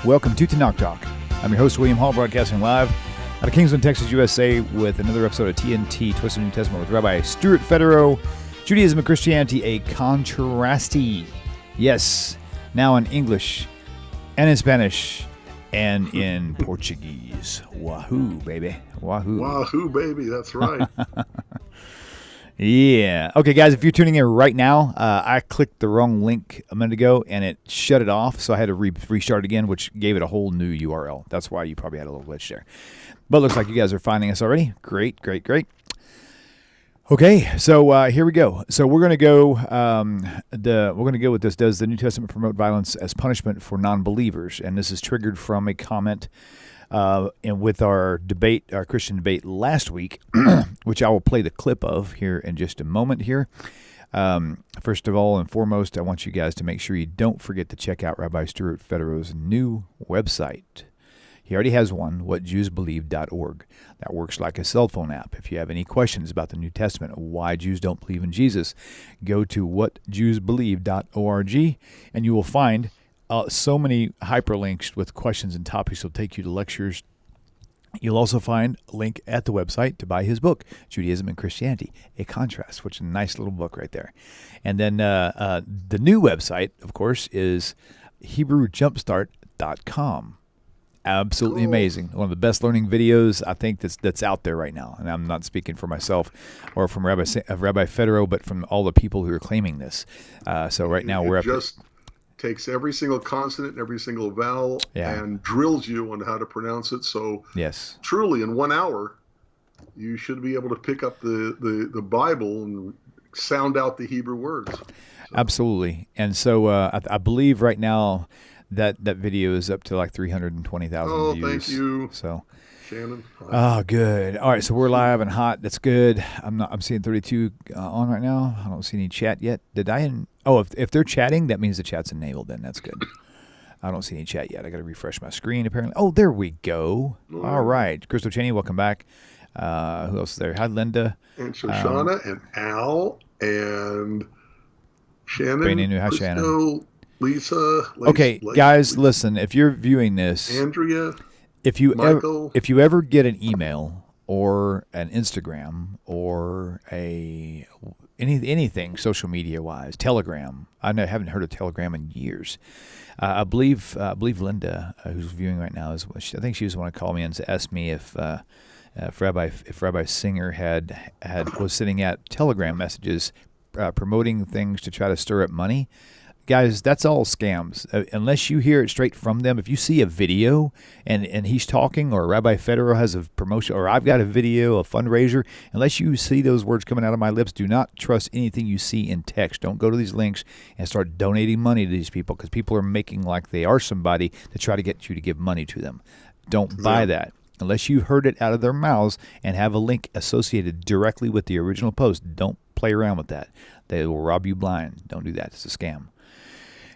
Welcome to TaNaCh Talk. I'm your host, William Hall, broadcasting live out of Kingsland, Texas, USA, with another episode of TNT, Twisted New Testament, with Rabbi Stuart Federow, Judaism and Christianity, a contrastee. Yes, now in English, and in Spanish, and in Portuguese. Wahoo, baby. Wahoo. Wahoo, baby. That's right. Yeah. Okay, guys, if you're tuning in right now, I clicked the wrong link a minute ago, and it shut it off, so I had to restart again, which gave it a whole new URL. That's why you probably had a little glitch there. But it looks like you guys are finding us already. Great, great, great. Okay, so here we go. So we're going to go. We're going to go with this. Does the New Testament promote violence as punishment for non-believers? And this is triggered from a comment and with our debate, our Christian debate last week, which I will play the clip of here in just a moment here. First of all and foremost, I want you guys to make sure you don't forget to check out Rabbi Stuart Federow's new website. He already has one, whatjewsbelieve.org. That works like a cell phone app. If you have any questions about the New Testament, why Jews don't believe in Jesus, go to whatjewsbelieve.org, and you will find so many hyperlinks with questions and topics that will take you to lectures. You'll also find a link at the website to buy his book, Judaism and Christianity, a Contrast, which is a nice little book right there. And then the new website, of course, is HebrewJumpstart.com. Absolutely amazing. One of the best learning videos I think that's out there right now. And I'm not speaking for myself or from Rabbi Federow, but from all the people who are claiming this. So right now we're up. Just takes every single consonant and every single vowel and drills you on how to pronounce it. So yes, truly in 1 hour, you should be able to pick up the Bible and sound out the Hebrew words. So. Absolutely. And so I believe right now that video is up to like 320,000 views. Thank you. So, Shannon. Oh, good. All right, so we're live and hot. That's good. I'm seeing 32 on right now. I don't see any chat yet. If they're chatting, that means the chat's enabled. Then that's good. I don't see any chat yet. I got to refresh my screen. Apparently. Oh, there we go. All right, Crystal Cheney, welcome back. Who else is there? Hi, Linda. And Shoshana and Al and Hi, Shannon. Shannon. Lisa. Okay, guys, listen. If you're viewing this, Andrea, if you ever get an email or an Instagram or anything social media wise, Telegram. I haven't heard of Telegram in years. I believe Linda, who's viewing right now, I think she was the one to call me and asked me if Rabbi Singer was sending out Telegram messages promoting things to try to stir up money. Guys, that's all scams. Unless you hear it straight from them, if you see a video and he's talking, or Rabbi Federow has a promotion, or I've got a video, a fundraiser, unless you see those words coming out of my lips, do not trust anything you see in text. Don't go to these links and start donating money to these people, because people are making like they are somebody to try to get you to give money to them. Don't buy that. Unless you heard it out of their mouths and have a link associated directly with the original post, don't play around with that. They will rob you blind. Don't do that. It's a scam.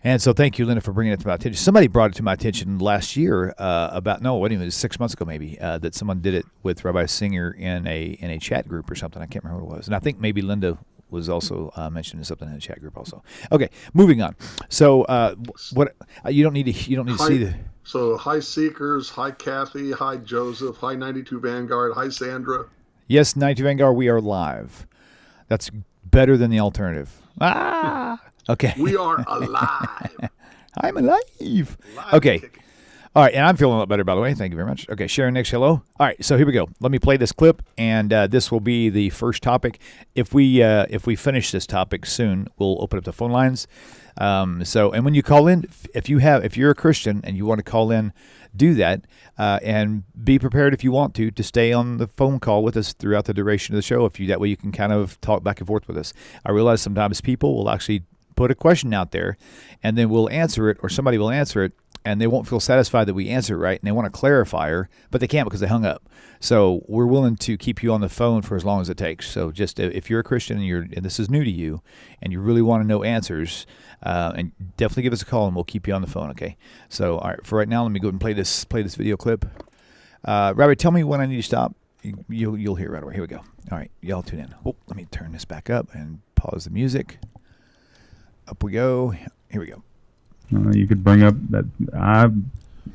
And so thank you, Linda, for bringing it to my attention. Somebody brought it to my attention last year it was 6 months ago maybe, that someone did it with Rabbi Singer in a chat group or something. I can't remember what it was. And I think maybe Linda was also mentioning something in the chat group also. Okay, moving on. So what you don't need to see the. So hi Seekers, hi Kathy, hi Joseph, hi 92 Vanguard, hi Sandra. Yes, 92 Vanguard, we are live. That's better than the alternative. Okay. We are alive. I'm alive. Okay. All right, and I'm feeling a lot better, by the way. Thank you very much. Okay, Sharon Nix, hello. All right, so here we go. Let me play this clip, and this will be the first topic. If we finish this topic soon, we'll open up the phone lines. And when you call in, if you're a Christian and you want to call in, do that, and be prepared if you want to stay on the phone call with us throughout the duration of the show. That way you can kind of talk back and forth with us. I realize sometimes people will actually put a question out there, and then we'll answer it, or somebody will answer it, and they won't feel satisfied that we answer it right, and they want to clarify, but they can't because they hung up. So we're willing to keep you on the phone for as long as it takes. So just if you're a Christian and this is new to you, and you really want to know answers, and definitely give us a call, and we'll keep you on the phone. Okay. So all right, for right now, let me go ahead and play this video clip. Rabbi, tell me when I need to stop. You'll hear right away. Here we go. All right, y'all tune in. Oh, let me turn this back up and pause the music. Up we go. Here we go. You could bring up that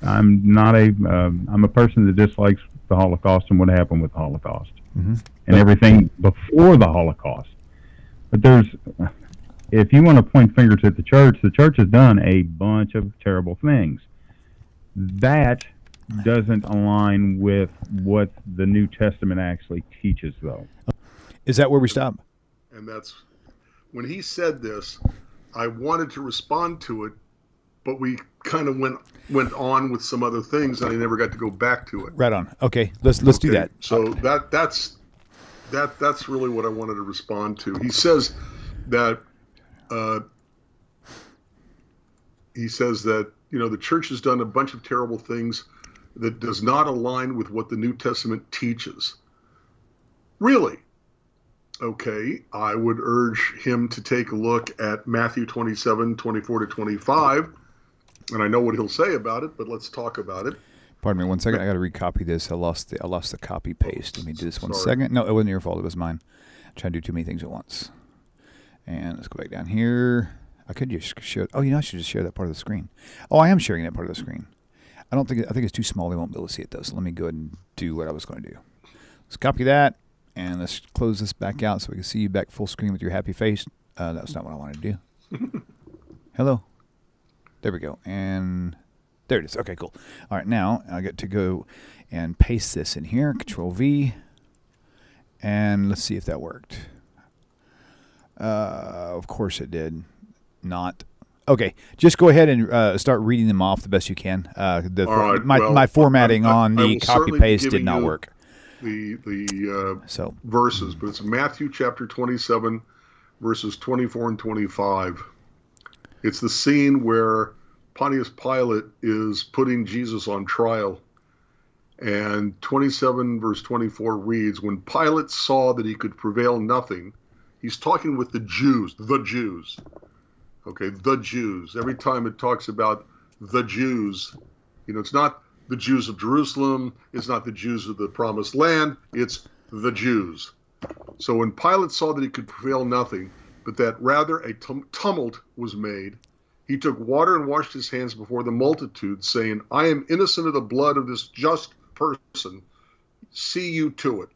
I'm a person that dislikes the Holocaust and what happened with the Holocaust Mm-hmm. and everything before the Holocaust. But if you want to point fingers at the church has done a bunch of terrible things. That doesn't align with what the New Testament actually teaches, though. Is that where we stop? And that's when he said this, I wanted to respond to it, but we kind of went on with some other things, and I never got to go back to it. Right on. Okay, let's do that. So that's really what I wanted to respond to. He says that the church has done a bunch of terrible things that does not align with what the New Testament teaches. Really? Okay, I would urge him to take a look at Matthew 27, 24 to 25, and I know what he'll say about it, but let's talk about it. Pardon me 1 second. I got to recopy this. I lost the copy paste. Let me do this 1 second. No, it wasn't your fault. It was mine. I'm trying to do too many things at once. And let's go back down here. I could just share. Oh, I should just share that part of the screen. Oh, I am sharing that part of the screen. I think it's too small. They won't be able to see it though. So let me go ahead and do what I was going to do. Let's copy that. And let's close this back out so we can see you back full screen with your happy face. That's not what I wanted to do. Hello. There we go. And there it is. Okay, cool. All right, now I get to go and paste this in here. Control V. And let's see if that worked. Of course it did. Not. Okay, just go ahead and start reading them off the best you can. My formatting on the copy paste did not work. The verses, but it's Matthew chapter 27, verses 24 and 25. It's the scene where Pontius Pilate is putting Jesus on trial. And 27 verse 24 reads, when Pilate saw that he could prevail nothing, he's talking with the Jews. Okay, the Jews. Every time it talks about the Jews, it's not the Jews of Jerusalem, it's not the Jews of the Promised Land, it's the Jews. So when Pilate saw that he could prevail nothing, but that rather a tumult was made, he took water and washed his hands before the multitude, saying, I am innocent of the blood of this just person. See you to it.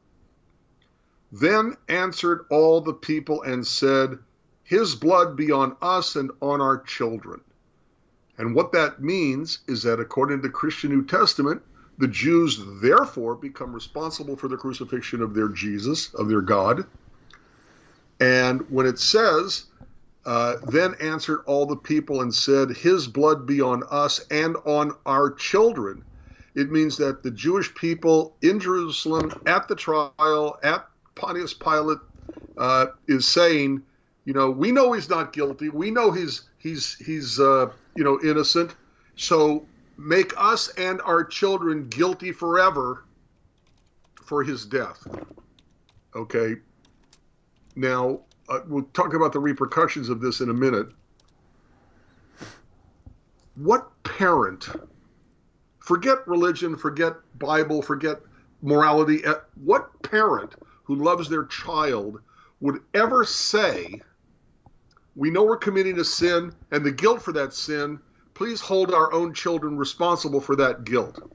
Then answered all the people and said, his blood be on us and on our children. And what that means is that according to the Christian New Testament, the Jews therefore become responsible for the crucifixion of their Jesus, of their God. And when it says, then answered all the people and said, his blood be on us and on our children, it means that the Jewish people in Jerusalem at the trial, at Pontius Pilate, is saying, we know he's not guilty. We know he's innocent. So make us and our children guilty forever for his death. Okay. Now, we'll talk about the repercussions of this in a minute. What parent, forget religion, forget Bible, forget morality, what parent who loves their child would ever say, we know we're committing a sin and the guilt for that sin, please hold our own children responsible for that guilt?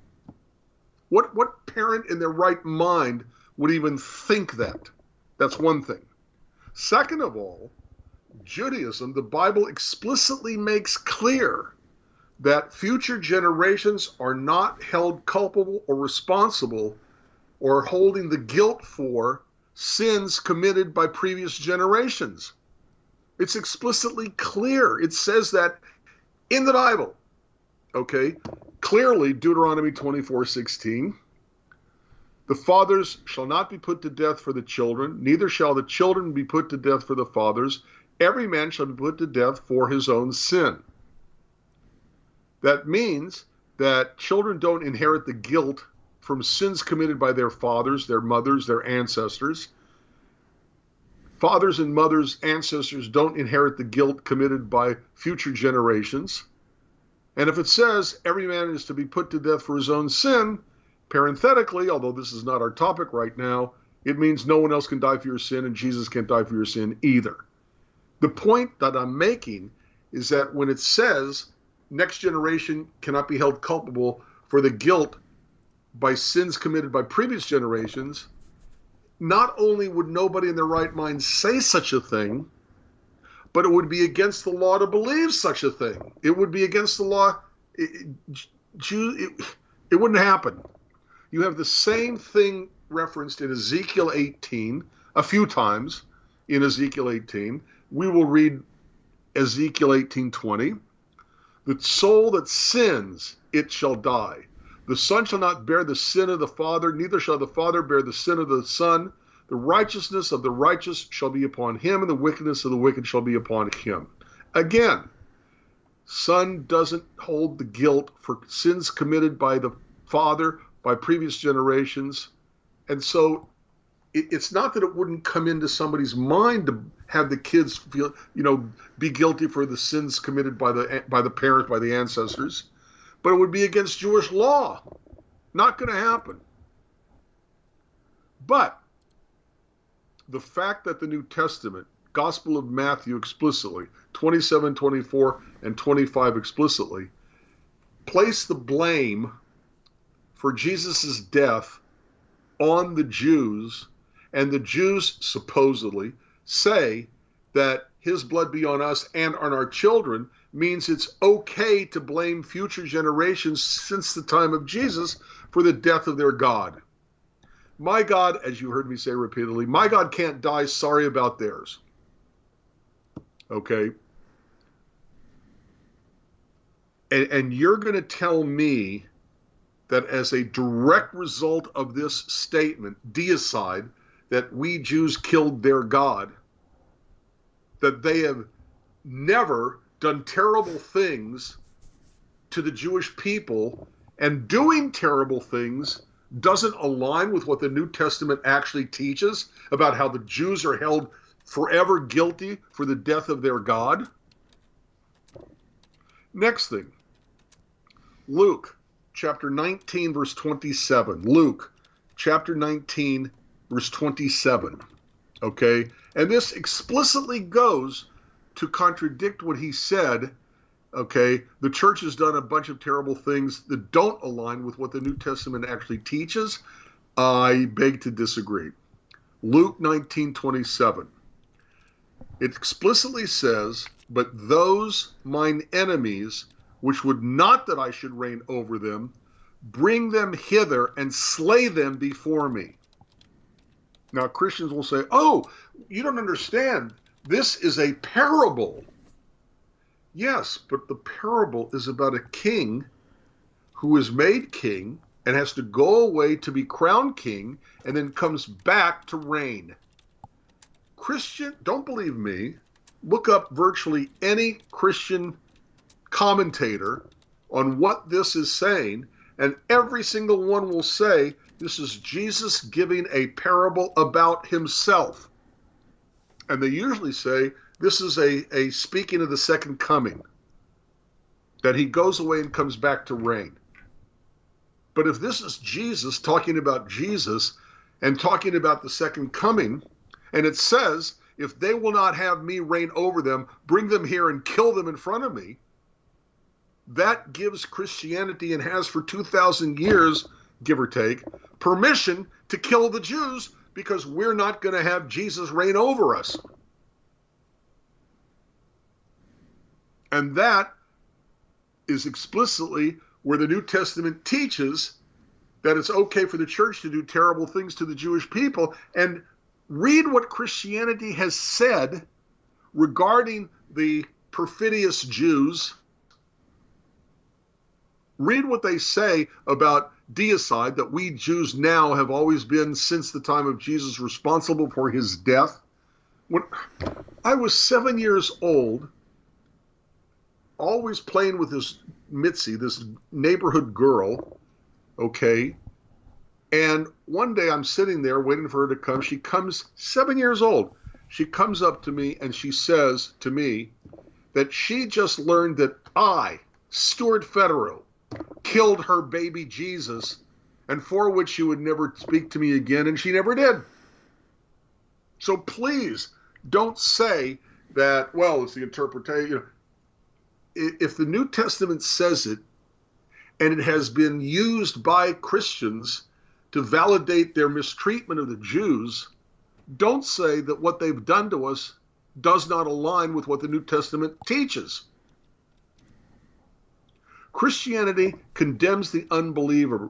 What parent in their right mind would even think that? That's one thing. Second of all, Judaism, the Bible explicitly makes clear that future generations are not held culpable or responsible or holding the guilt for sins committed by previous generations. It's explicitly clear. It says that in the Bible. Okay? Clearly, Deuteronomy 24:16. The fathers shall not be put to death for the children, neither shall the children be put to death for the fathers. Every man shall be put to death for his own sin. That means that children don't inherit the guilt from sins committed by their fathers, their mothers, their ancestors. Fathers and mothers, ancestors don't inherit the guilt committed by future generations. And if it says every man is to be put to death for his own sin, parenthetically, although this is not our topic right now, it means no one else can die for your sin and Jesus can't die for your sin either. The point that I'm making is that when it says next generation cannot be held culpable for the guilt by sins committed by previous generations, not only would nobody in their right mind say such a thing, but it would be against the law to believe such a thing. It would be against the law. It wouldn't happen. You have the same thing referenced in Ezekiel 18 a few times in Ezekiel 18. We will read Ezekiel 18:20. The soul that sins, it shall die. The son shall not bear the sin of the father, neither shall the father bear the sin of the son. The righteousness of the righteous shall be upon him, and the wickedness of the wicked shall be upon him. Again, son doesn't hold the guilt for sins committed by the father, by previous generations. And so it's not that it wouldn't come into somebody's mind to have the kids feel, be guilty for the sins committed by the parents, by the ancestors, but it would be against Jewish law. Not going to happen. But the fact that the New Testament, Gospel of Matthew explicitly, 27, 24, and 25 explicitly, place the blame for Jesus' death on the Jews, and the Jews supposedly say that his blood be on us and on our children, means it's okay to blame future generations since the time of Jesus for the death of their God. My God, as you heard me say repeatedly, my God can't die, sorry about theirs. Okay? And you're going to tell me that as a direct result of this statement, deicide, that we Jews killed their God, that they have never done terrible things to the Jewish people, and doing terrible things doesn't align with what the New Testament actually teaches about how the Jews are held forever guilty for the death of their God? Next thing, Luke chapter 19, verse 27. Luke chapter 19, verse 27. Okay? And this explicitly goes to contradict what he said. Okay? The church has done a bunch of terrible things that don't align with what the New Testament actually teaches. I beg to disagree. Luke 19:27. It explicitly says, "But those mine enemies, which would not that I should reign over them, bring them hither and slay them before me." Now, Christians will say, oh, you don't understand. This is a parable. Yes, but the parable is about a king who is made king and has to go away to be crowned king and then comes back to reign. Christian, don't believe me, look up virtually any Christian commentator on what this is saying, and every single one will say this is Jesus giving a parable about himself. And they usually say this is a speaking of the second coming, that he goes away and comes back to reign. But if this is Jesus talking about Jesus and talking about the second coming, and it says, if they will not have me reign over them, bring them here and kill them in front of me, that gives Christianity, and has for 2,000 years, give or take, permission to kill the Jews because we're not going to have Jesus reign over us. And that is explicitly where the New Testament teaches that it's okay for the church to do terrible things to the Jewish people. And read what Christianity has said regarding the perfidious Jews. Read what they say about deicide, that we Jews now have always been, since the time of Jesus, responsible for his death. When I was 7 years old, always playing with this Mitzi, this neighborhood girl, okay, and one day I'm sitting there waiting for her to come. She comes, 7 years old. She comes up to me and she says to me that she just learned that I, Stuart Federow, killed her baby Jesus, and for which she would never speak to me again, and she never did. So please don't say that, well, it's the interpretation. if the New Testament says it, and it has been used by Christians to validate their mistreatment of the Jews, don't say that what they've done to us does not align with what the New Testament teaches. Christianity condemns the unbeliever.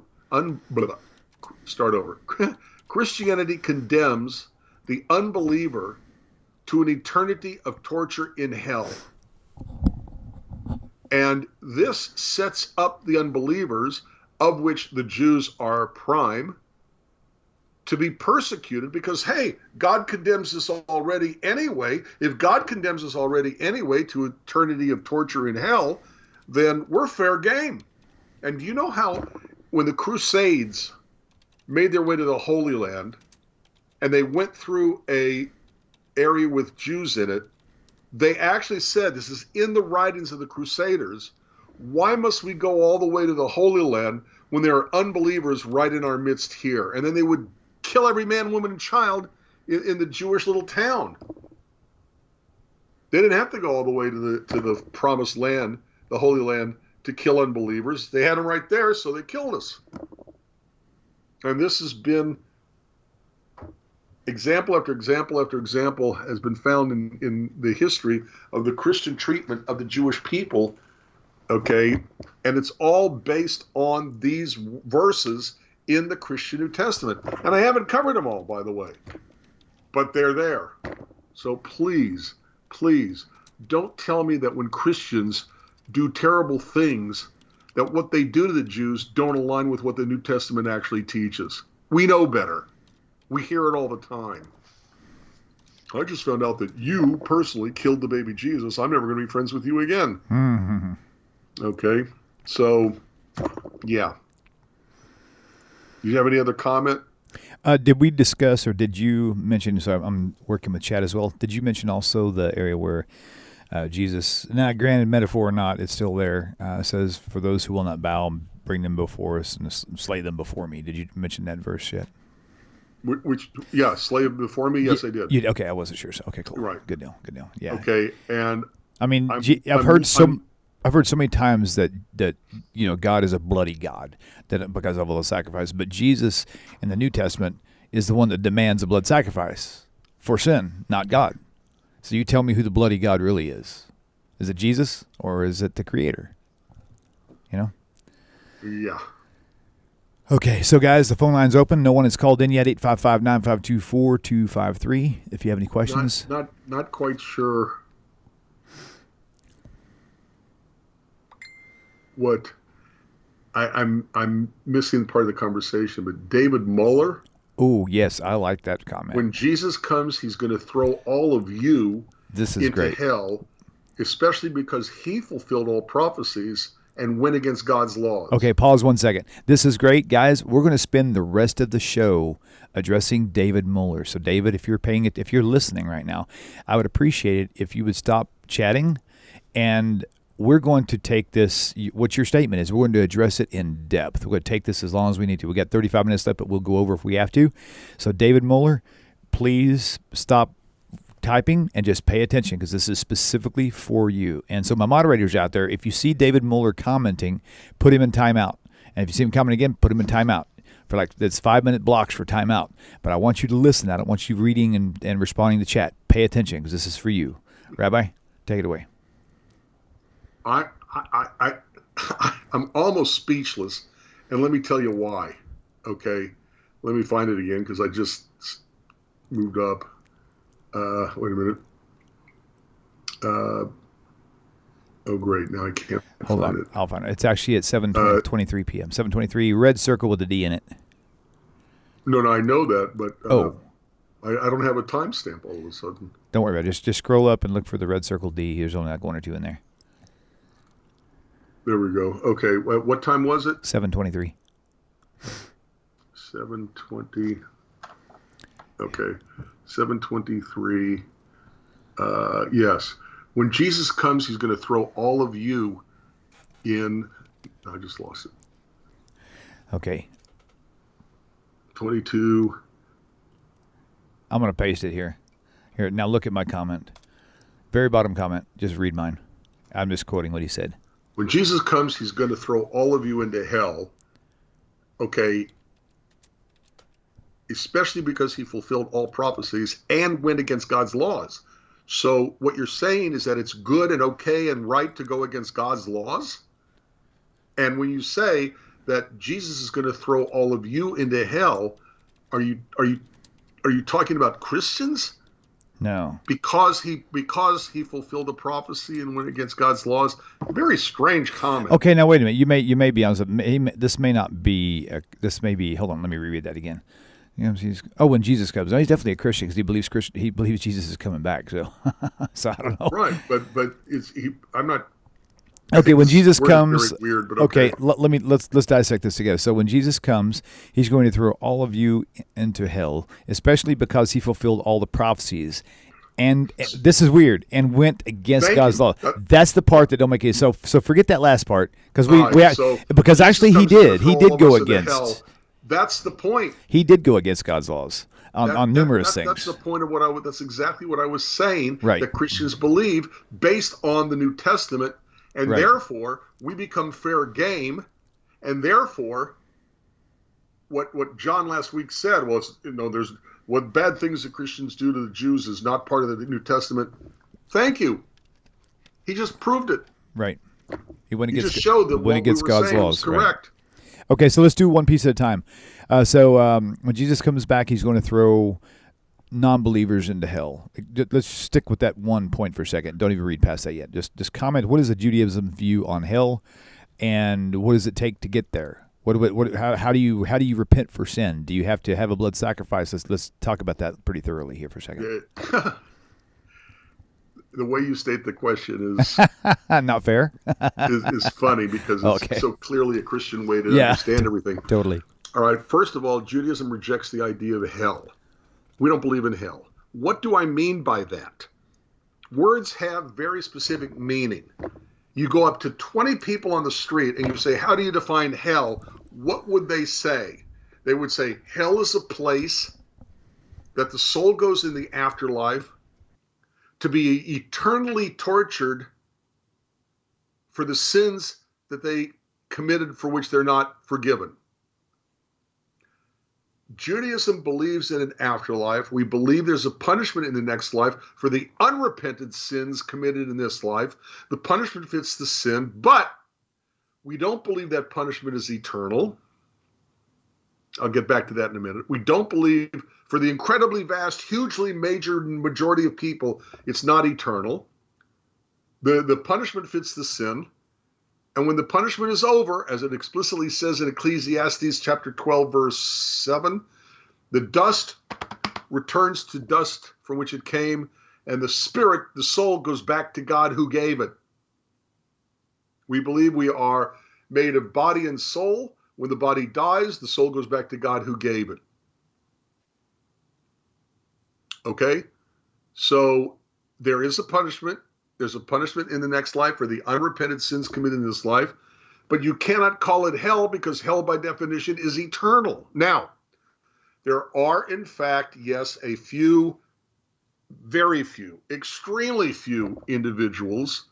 Start over. Christianity condemns the unbeliever to an eternity of torture in hell. And this sets up the unbelievers, of which the Jews are prime, to be persecuted because, hey, God condemns us already anyway. If God condemns us already anyway to eternity of torture in hell, then we're fair game. And do you know how when the Crusades made their way to the Holy Land and they went through a area with Jews in it, they actually said, this is in the writings of the Crusaders, why must we go all the way to the Holy Land when there are unbelievers right in our midst here? And then they would kill every man, woman, and child in the Jewish little town. They didn't have to go all the way to the promised land, the Holy Land, to kill unbelievers. They had them right there, so they killed us. And this has been example after example after example has been found in the history of the Christian treatment of the Jewish people, okay? And it's all based on these verses in the Christian New Testament. And I haven't covered them all, by the way, but they're there. So please, please, don't tell me that when Christians do terrible things, that what they do to the Jews don't align with what the New Testament actually teaches. We know better. We hear it all the time. I just found out that you personally killed the baby Jesus. I'm never going to be friends with you again. Mm-hmm. Okay, so, yeah. Do you have any other comment? Did we discuss, or did you mention, so I'm working with Chad as well, did you mention also the area where Jesus, now granted metaphor or not, it's still there, says, for those who will not bow, bring them before us and slay them before me. Did you mention that verse yet? Yeah, slay them before me? Yes, I did. Okay, I wasn't sure. So, okay, cool. Right. Good deal. Yeah. Okay, and I mean, I've heard so many times that God is a bloody God because of all the sacrifices. But Jesus in the New Testament is the one that demands a blood sacrifice for sin, not God. So you tell me who the bloody God really is. Is it Jesus or is it the Creator? Yeah. Okay, so guys, the phone line's open. No one has called in yet. 855-952-4253. If you have any questions. Not quite sure what I'm missing part of the conversation, but David Muller. Oh, yes, I like that comment. When Jesus comes, he's going to throw all of you into hell, especially because he fulfilled all prophecies and went against God's laws. Okay, pause 1 second. This is great, guys. We're going to spend the rest of the show addressing David Muller. So, David, if you're listening right now, I would appreciate it if you would stop chatting, and we're going to take this. What your statement is, we're going to address it in depth. We're going to take this as long as we need to. We got 35 minutes left, but we'll go over if we have to. So, David Muller, please stop typing and just pay attention because this is specifically for you. And so my moderators out there, if you see David Muller commenting, put him in timeout. And if you see him commenting again, put him in timeout. For it's 5-minute blocks for timeout. But I want you to listen. I don't want you reading and responding to chat. Pay attention because this is for you. Rabbi, take it away. I'm almost speechless, and let me tell you why. Okay, let me find it again because I just moved up. Wait a minute. Oh, great. Now I can't find it. I'll find it. It's actually at 7:23 p.m. 7:23, red circle with a D in it. No, I know that, but I don't have a timestamp all of a sudden. Don't worry about it. Just scroll up and look for the red circle D. There's only like 1 or 2 in there. There we go. Okay. What time was it? 7:23. 7:20. Okay. 7:23. Yes. When Jesus comes, he's going to throw all of you in. I just lost it. Okay. 22. I'm going to paste it here. Here, now look at my comment. Very bottom comment. Just read mine. I'm just quoting what he said. When Jesus comes, he's going to throw all of you into hell. Okay. Especially because he fulfilled all prophecies and went against God's laws. So what you're saying is that it's good and okay and right to go against God's laws? And when you say that Jesus is going to throw all of you into hell, are you talking about Christians? No. Because he fulfilled a prophecy and went against God's laws? Very strange comment. Okay, now wait a minute. You may be honest. This may not be. Hold on. Let me reread that again. When Jesus comes, he's definitely a Christian because he believes Jesus is coming back. So, so I don't know. Right, but I'm not. Okay, when Jesus comes, very weird, but okay. Let's dissect this together. So when Jesus comes, he's going to throw all of you into hell, especially because he fulfilled all the prophecies. And this is weird. And went against God's law. That's the part that don't make it. So forget that last part because because actually he did go against. That's the point. He did go against God's laws on numerous things. That's the point of that's exactly what I was saying. Right. That Christians believe based on the New Testament, and therefore we become fair game, and therefore what John last week said was, there's what bad things that Christians do to the Jews is not part of the New Testament. Thank you. He just proved it. Right. He just showed that what we were God's saying laws. Was correct. Right. Okay, so let's do one piece at a time. When Jesus comes back, he's going to throw non-believers into hell. Let's stick with that one point for a second. Don't even read past that yet. Just comment. What is the Judaism view on hell, and what does it take to get there? How do you repent for sin? Do you have to have a blood sacrifice? Let's talk about that pretty thoroughly here for a second. The way you state the question is not fair. is funny because it's so clearly a Christian way to understand everything. Totally. All right. First of all, Judaism rejects the idea of hell. We don't believe in hell. What do I mean by that? Words have very specific meaning. You go up to 20 people on the street and you say, how do you define hell? What would they say? They would say, hell is a place that the soul goes in the afterlife to be eternally tortured for the sins that they committed for which they're not forgiven. Judaism believes in an afterlife. We believe there's a punishment in the next life for the unrepented sins committed in this life. The punishment fits the sin, but we don't believe that punishment is eternal. I'll get back to that in a minute. We don't believe, for the incredibly vast, hugely major majority of people, it's not eternal. The punishment fits the sin. And when the punishment is over, as it explicitly says in Ecclesiastes chapter 12, verse 7, the dust returns to dust from which it came, and the spirit, the soul, goes back to God who gave it. We believe we are made of body and soul. When the body dies, the soul goes back to God who gave it. Okay? So there is a punishment. There's a punishment in the next life for the unrepented sins committed in this life. But you cannot call it hell because hell by definition is eternal. Now, there are in fact, yes, a few, very few, extremely few individuals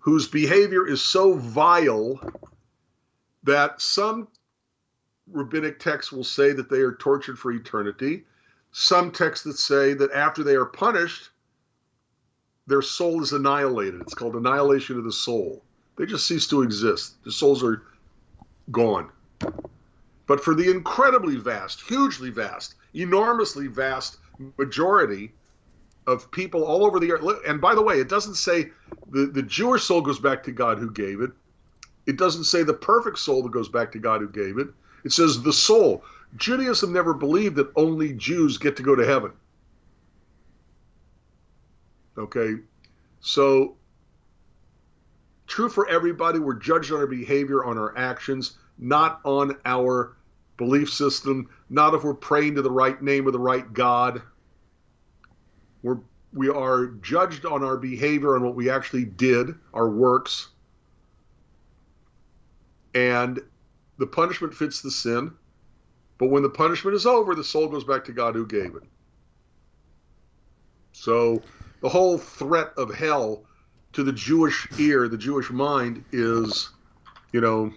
whose behavior is so vile that some rabbinic texts will say that they are tortured for eternity. Some texts that say that after they are punished, their soul is annihilated. It's called annihilation of the soul. They just cease to exist. The souls are gone. But for the incredibly vast, hugely vast, enormously vast majority of people all over the earth, and by the way, it doesn't say the Jewish soul goes back to God who gave it. It doesn't say the perfect soul that goes back to God who gave it. It says the soul. Judaism never believed that only Jews get to go to heaven. Okay, so true for everybody. We're judged on our behavior, on our actions, not on our belief system, not if we're praying to the right name or the right God. We are judged on our behavior, on what we actually did, our works. And the punishment fits the sin. But when the punishment is over, the soul goes back to God who gave it. So the whole threat of hell to the Jewish ear, the Jewish mind is, I'm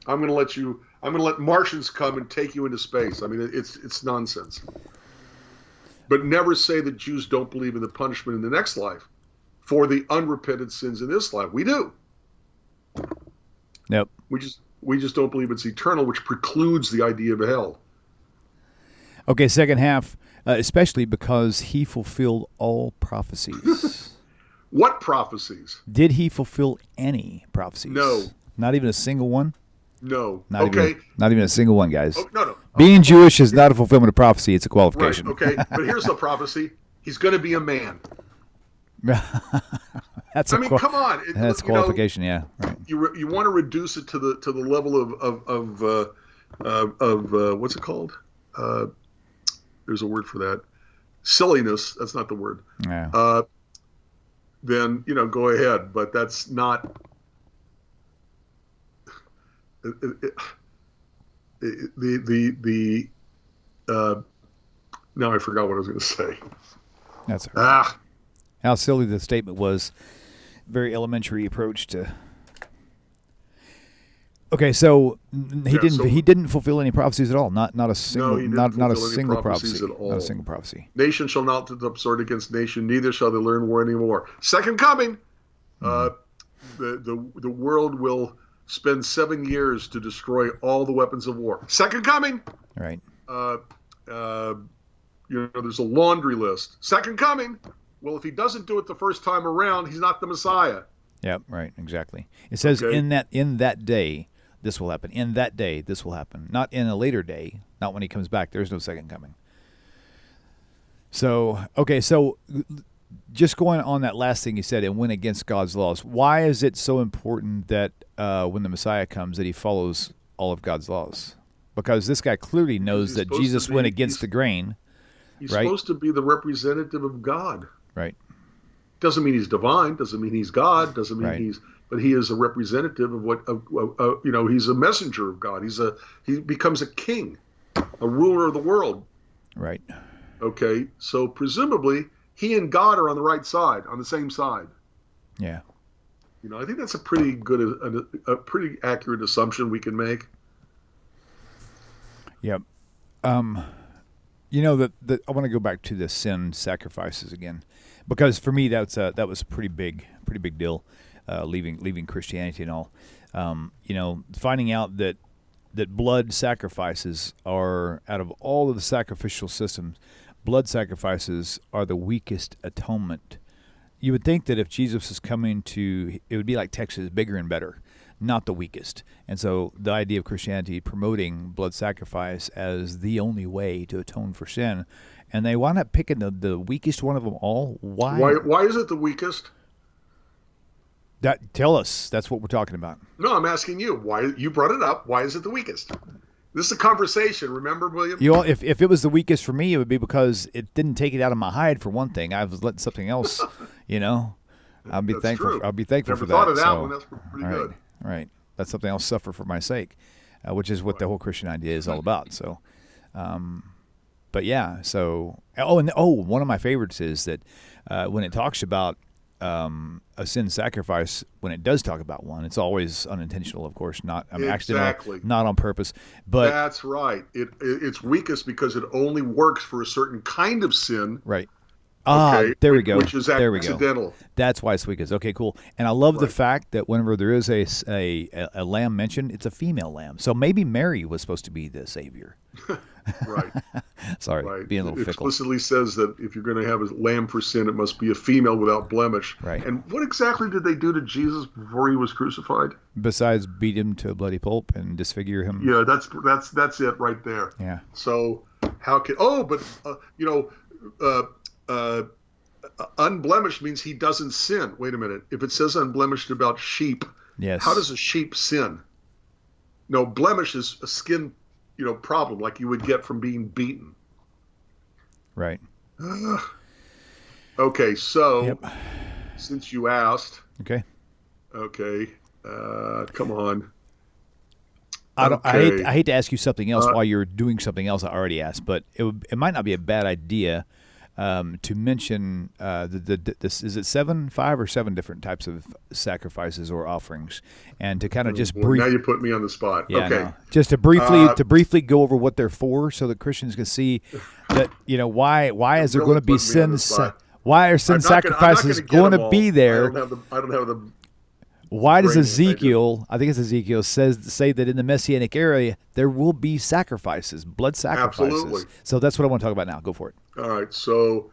going to let Martians come and take you into space. I mean, it's nonsense. But never say that Jews don't believe in the punishment in the next life for the unrepented sins in this life. We do. Nope. We just don't believe it's eternal, which precludes the idea of hell. Okay, second half, especially because he fulfilled all prophecies. What prophecies? Did he fulfill any prophecies? No. Not even a single one? No. Not even a single one, guys. Oh, no. Being Jewish is not a fulfillment of prophecy. It's a qualification. Right, okay. But here's the prophecy. He's going to be a man. Come on. That's a qualification, yeah. Right. You want to reduce it to the level of what's it called? There's a word for that. Silliness. That's not the word. Yeah. Then go ahead. But that's not. Now I forgot what I was going to say. That's all right. How silly the statement was. Very elementary approach to. Okay, so he didn't fulfill any prophecies at all. Not a single. Not a single prophecy at all. Not a single prophecy. Nation shall not lift up sword against nation, neither shall they learn war anymore. Second coming. The world will spend 7 years to destroy all the weapons of war. Second coming. Right. There's a laundry list. Second coming. Well, if he doesn't do it the first time around, he's not the Messiah. Yep. Right. Exactly. It says in that day this will happen. In that day this will happen. Not in a later day. Not when he comes back. There's no second coming. So just going on that last thing you said, and went against God's laws. Why is it so important that when the Messiah comes that he follows all of God's laws? Because this guy clearly knows that Jesus went against the grain. He's supposed to be the representative of God. Right. Doesn't mean he's divine. Doesn't mean he's God. Doesn't mean but he is a representative of what. He's a messenger of God. He becomes a king, a ruler of the world. Right. Okay. So presumably he and God are on the right side, on the same side. Yeah. I think that's a pretty good, a pretty accurate assumption we can make. Yep. I want to go back to the sin sacrifices again, because for me that was a pretty big deal, leaving Christianity and all. Finding out that blood sacrifices are, out of all of the sacrificial systems, blood sacrifices are the weakest atonement. You would think that if Jesus is coming it would be like Texas, bigger and better, not the weakest. And so the idea of Christianity promoting blood sacrifice as the only way to atone for sin, and they wound up picking the weakest one of them all. Why? Why is it the weakest? Tell us. That's what we're talking about. No, I'm asking you. Why? You brought it up. Why is it the weakest? This is a conversation. Remember, William? If it was the weakest for me, it would be because it didn't take it out of my hide, for one thing. I was letting something else, I'll be thankful. True. I'll be thankful Never for that. thought of that one. That's pretty good. Right. Let something else suffer for my sake, which is what the whole Christian idea is all about. So, but yeah. So, one of my favorites is that when it talks about a sin sacrifice, when it does talk about one, it's always unintentional, of course, not accidental, not on purpose. But that's right. It's weakest because it only works for a certain kind of sin. Right. Okay, there we go. Which is accidental. That's why it's weakest. Okay, cool. And I love the fact that whenever there is a lamb mentioned, it's a female lamb. So maybe Mary was supposed to be the savior. Right. Sorry, right. being a little it fickle. Explicitly says that if you're going to have a lamb for sin, it must be a female without blemish. Right. And what exactly did they do to Jesus before he was crucified? Besides beat him to a bloody pulp and disfigure him. Yeah, that's it right there. Yeah. So how can unblemished means he doesn't sin. Wait a minute. If it says unblemished about sheep, yes. How does a sheep sin? No, blemish is a skin, problem like you would get from being beaten. Right. Okay, so since you asked. Okay. Come on. I hate to ask you something else while you're doing something else I already asked, but it might not be a bad idea to mention this, is it 5 or 7 different types of sacrifices or offerings, and to kind of just now you put me on the spot. Yeah, okay. no. Just to briefly go over what they're for, so that Christians can see that, why is there Really going to be put me on the sin? spot. Why are sin sacrifices going to be there? I don't have the. Why does Ezekiel, I think it's Ezekiel, say that in the Messianic era there will be sacrifices, blood sacrifices? Absolutely. So that's what I want to talk about now. Go for it. All right. So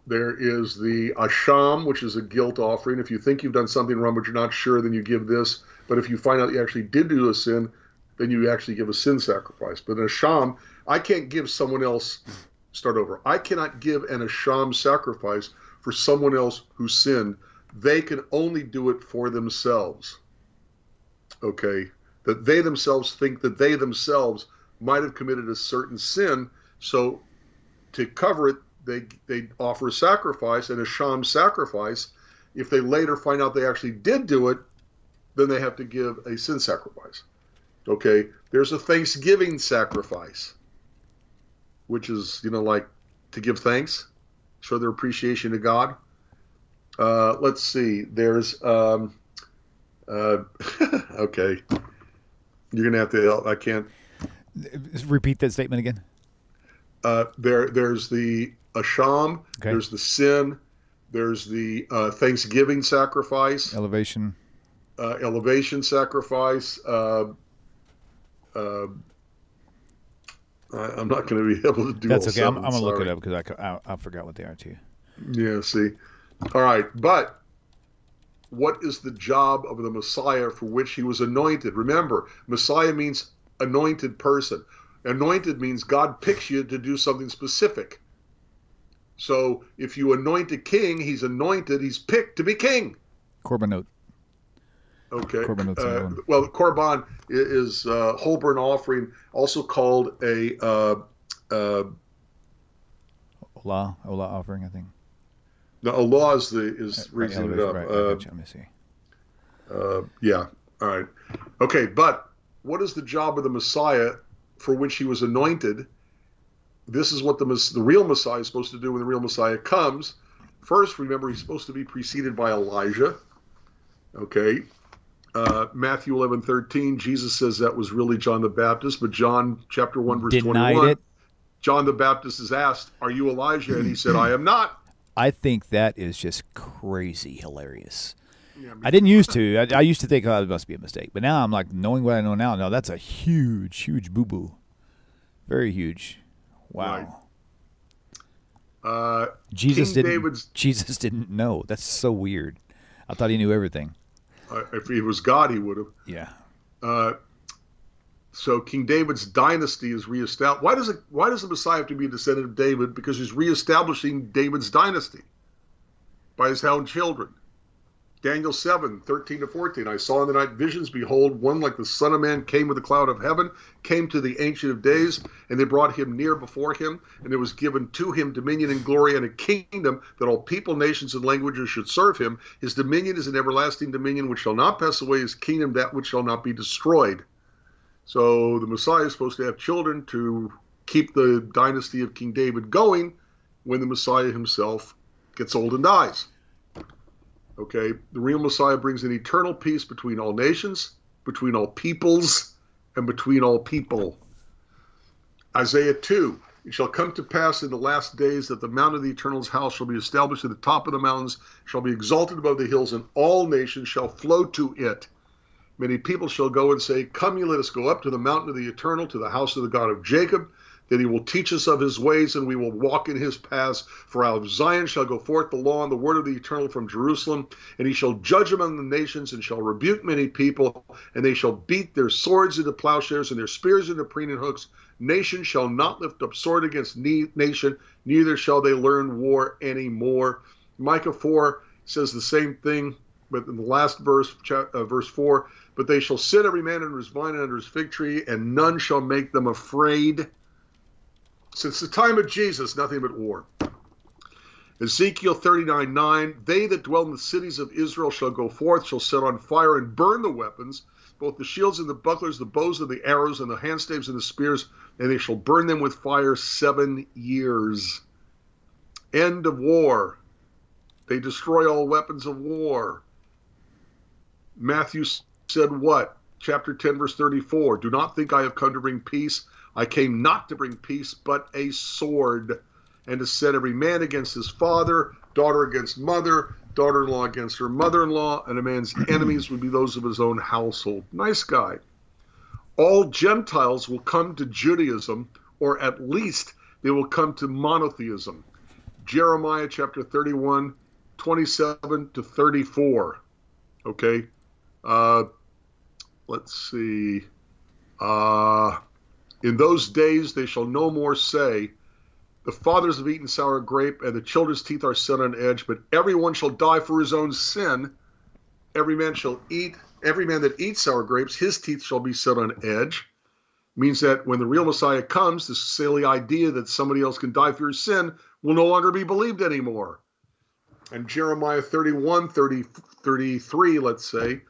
there is the asham, which is a guilt offering. If you think you've done something wrong but you're not sure, then you give this. But if you find out you actually did do a sin, then you actually give a sin sacrifice. But an asham, I can't give someone else. Start over. I cannot give an asham sacrifice for someone else who sinned. They can only do it for themselves. Okay? That they themselves think that they themselves might have committed a certain sin, so to cover it, they offer a sacrifice, and a sham sacrifice. If they later find out they actually did do it, then they have to give a sin sacrifice. Okay? There's a Thanksgiving sacrifice, which is, like to give thanks, show their appreciation to God. Let's see. There's okay. You're gonna have to help. I can't repeat that statement again. There's the asham. Okay. There's the sin. There's the Thanksgiving sacrifice. Elevation sacrifice. I'm not going to be able to do. That's all okay. 7, I'm going to look sorry. it up because I forgot what they are too. Yeah. See. All right, but what is the job of the Messiah for which he was anointed? Remember, Messiah means anointed person. Anointed means God picks you to do something specific. So if you anoint a king, he's anointed, he's picked to be king. Korbanot. Okay. Korbanot's well, the Korban is whole burnt offering, also called a Olah offering, I think. No, Allah is raising it up. Right, let me see. Yeah. All right. Okay, but what is the job of the Messiah for which he was anointed? This is what the real Messiah is supposed to do when the real Messiah comes. First, remember, he's supposed to be preceded by Elijah. Okay. Matthew 11:13, Jesus says that was really John the Baptist, but John chapter 1 verse Denied 21, it. John the Baptist is asked, "Are you Elijah?" And he said, "I am not." I think that is just crazy hilarious. Yeah, I didn't used to. I used to think, oh, it must be a mistake. But now I'm like, knowing what I know now, no, that's a huge, huge boo-boo. Very huge. Wow. Right. Jesus didn't know. That's so weird. I thought he knew everything. If he was God, he would have. Yeah. So King David's dynasty is reestablished. Why does the Messiah have to be a descendant of David? Because he's reestablishing David's dynasty by his own children. Daniel 7:13-14. I saw in the night visions, behold, one like the Son of Man came with the cloud of heaven, came to the Ancient of Days, and they brought him near before him, and there was given to him dominion and glory and a kingdom that all people, nations, and languages should serve him. His dominion is an everlasting dominion which shall not pass away, his kingdom that which shall not be destroyed. So the Messiah is supposed to have children to keep the dynasty of King David going when the Messiah himself gets old and dies. Okay, the real Messiah brings an eternal peace between all nations, between all peoples, and between all people. Isaiah 2, it shall come to pass in the last days that the mount of the Eternal's house shall be established at the top of the mountains, shall be exalted above the hills, and all nations shall flow to it. Many people shall go and say, come ye, let us go up to the mountain of the Eternal, to the house of the God of Jacob, that he will teach us of his ways, and we will walk in his paths. For out of Zion shall go forth the law and the word of the Eternal from Jerusalem, and he shall judge among the nations, and shall rebuke many people, and they shall beat their swords into plowshares, and their spears into pruning hooks. Nation shall not lift up sword against nation, neither shall they learn war any more. Micah 4 says the same thing, but in the last verse, verse 4, but they shall sit every man under his vine and under his fig tree, and none shall make them afraid. Since the time of Jesus, nothing but war. Ezekiel 39:9, they that dwell in the cities of Israel shall go forth, shall set on fire and burn the weapons, both the shields and the bucklers, the bows and the arrows, and the handstaves and the spears, and they shall burn them with fire 7 years. End of war. They destroy all weapons of war. Matthew said what? Chapter 10, verse 34. Do not think I have come to bring peace. I came not to bring peace, but a sword, and to set every man against his father, daughter against mother, daughter-in-law against her mother-in-law, and a man's enemies would be those of his own household. Nice guy. All Gentiles will come to Judaism, or at least they will come to monotheism. Jeremiah chapter 31, 27 to 34. Okay. Let's see. In those days they shall no more say, the fathers have eaten sour grape, and the children's teeth are set on edge, but everyone shall die for his own sin. Every man that eats sour grapes, his teeth shall be set on edge. Means that when the real Messiah comes, this silly idea that somebody else can die for your sin will no longer be believed anymore. And Jeremiah 31, 33, let's say,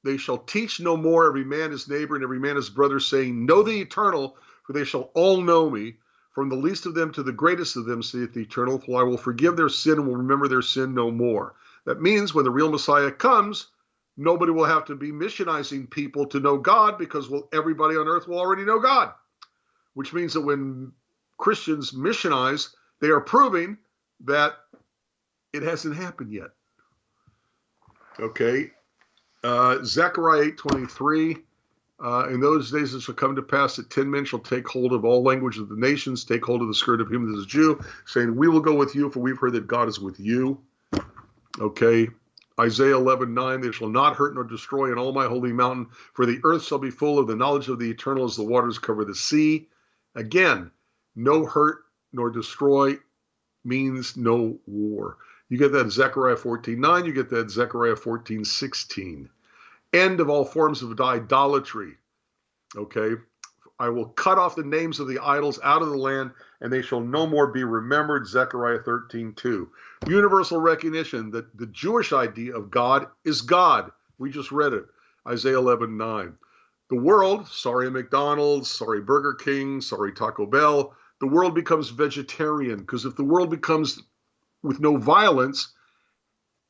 they shall teach no more every man his neighbor and every man his brother, saying, know the Eternal, for they shall all know me. From the least of them to the greatest of them, saith the Eternal, for I will forgive their sin and will remember their sin no more. That means when the real Messiah comes, nobody will have to be missionizing people to know God, because everybody on earth will already know God. Which means that when Christians missionize, they are proving that it hasn't happened yet. Okay. Zechariah 8:23. In those days it shall come to pass that 10 men shall take hold of all language of the nations, take hold of the skirt of him that is a Jew, saying, we will go with you, for we've heard that God is with you. Okay. Isaiah 11:9, they shall not hurt nor destroy in all my holy mountain, for the earth shall be full of the knowledge of the Eternal as the waters cover the sea. Again, no hurt nor destroy means no war. You get that in Zechariah 14:9, you get that in Zechariah 14:16. End of all forms of idolatry. Okay. I will cut off the names of the idols out of the land, and they shall no more be remembered. Zechariah 13:2. Universal recognition that the Jewish idea of God is God. We just read it. Isaiah 11:9. The world, sorry McDonald's, sorry Burger King, sorry Taco Bell, the world becomes vegetarian, because if the world becomes with no violence,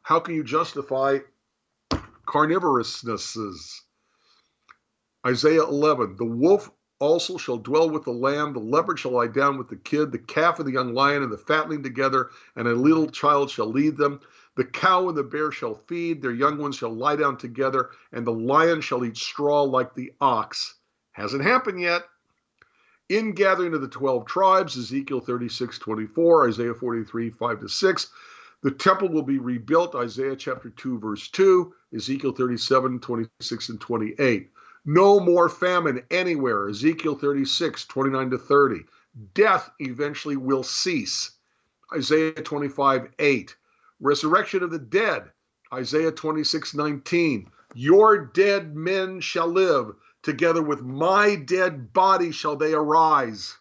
how can you justify carnivorousnesses? Isaiah 11, the wolf also shall dwell with the lamb, the leopard shall lie down with the kid, the calf and the young lion and the fatling together, and a little child shall lead them. The cow and the bear shall feed, their young ones shall lie down together, and the lion shall eat straw like the ox. Hasn't happened yet. Ingathering of the 12 tribes, Ezekiel 36:24, Isaiah 43:5-6. The temple will be rebuilt, Isaiah chapter 2, verse 2, Ezekiel 37:26 and 28. No more famine anywhere, Ezekiel 36:29-30. Death eventually will cease, Isaiah 25:8. Resurrection of the dead, Isaiah 26:19. Your dead men shall live, together with my dead body shall they arise.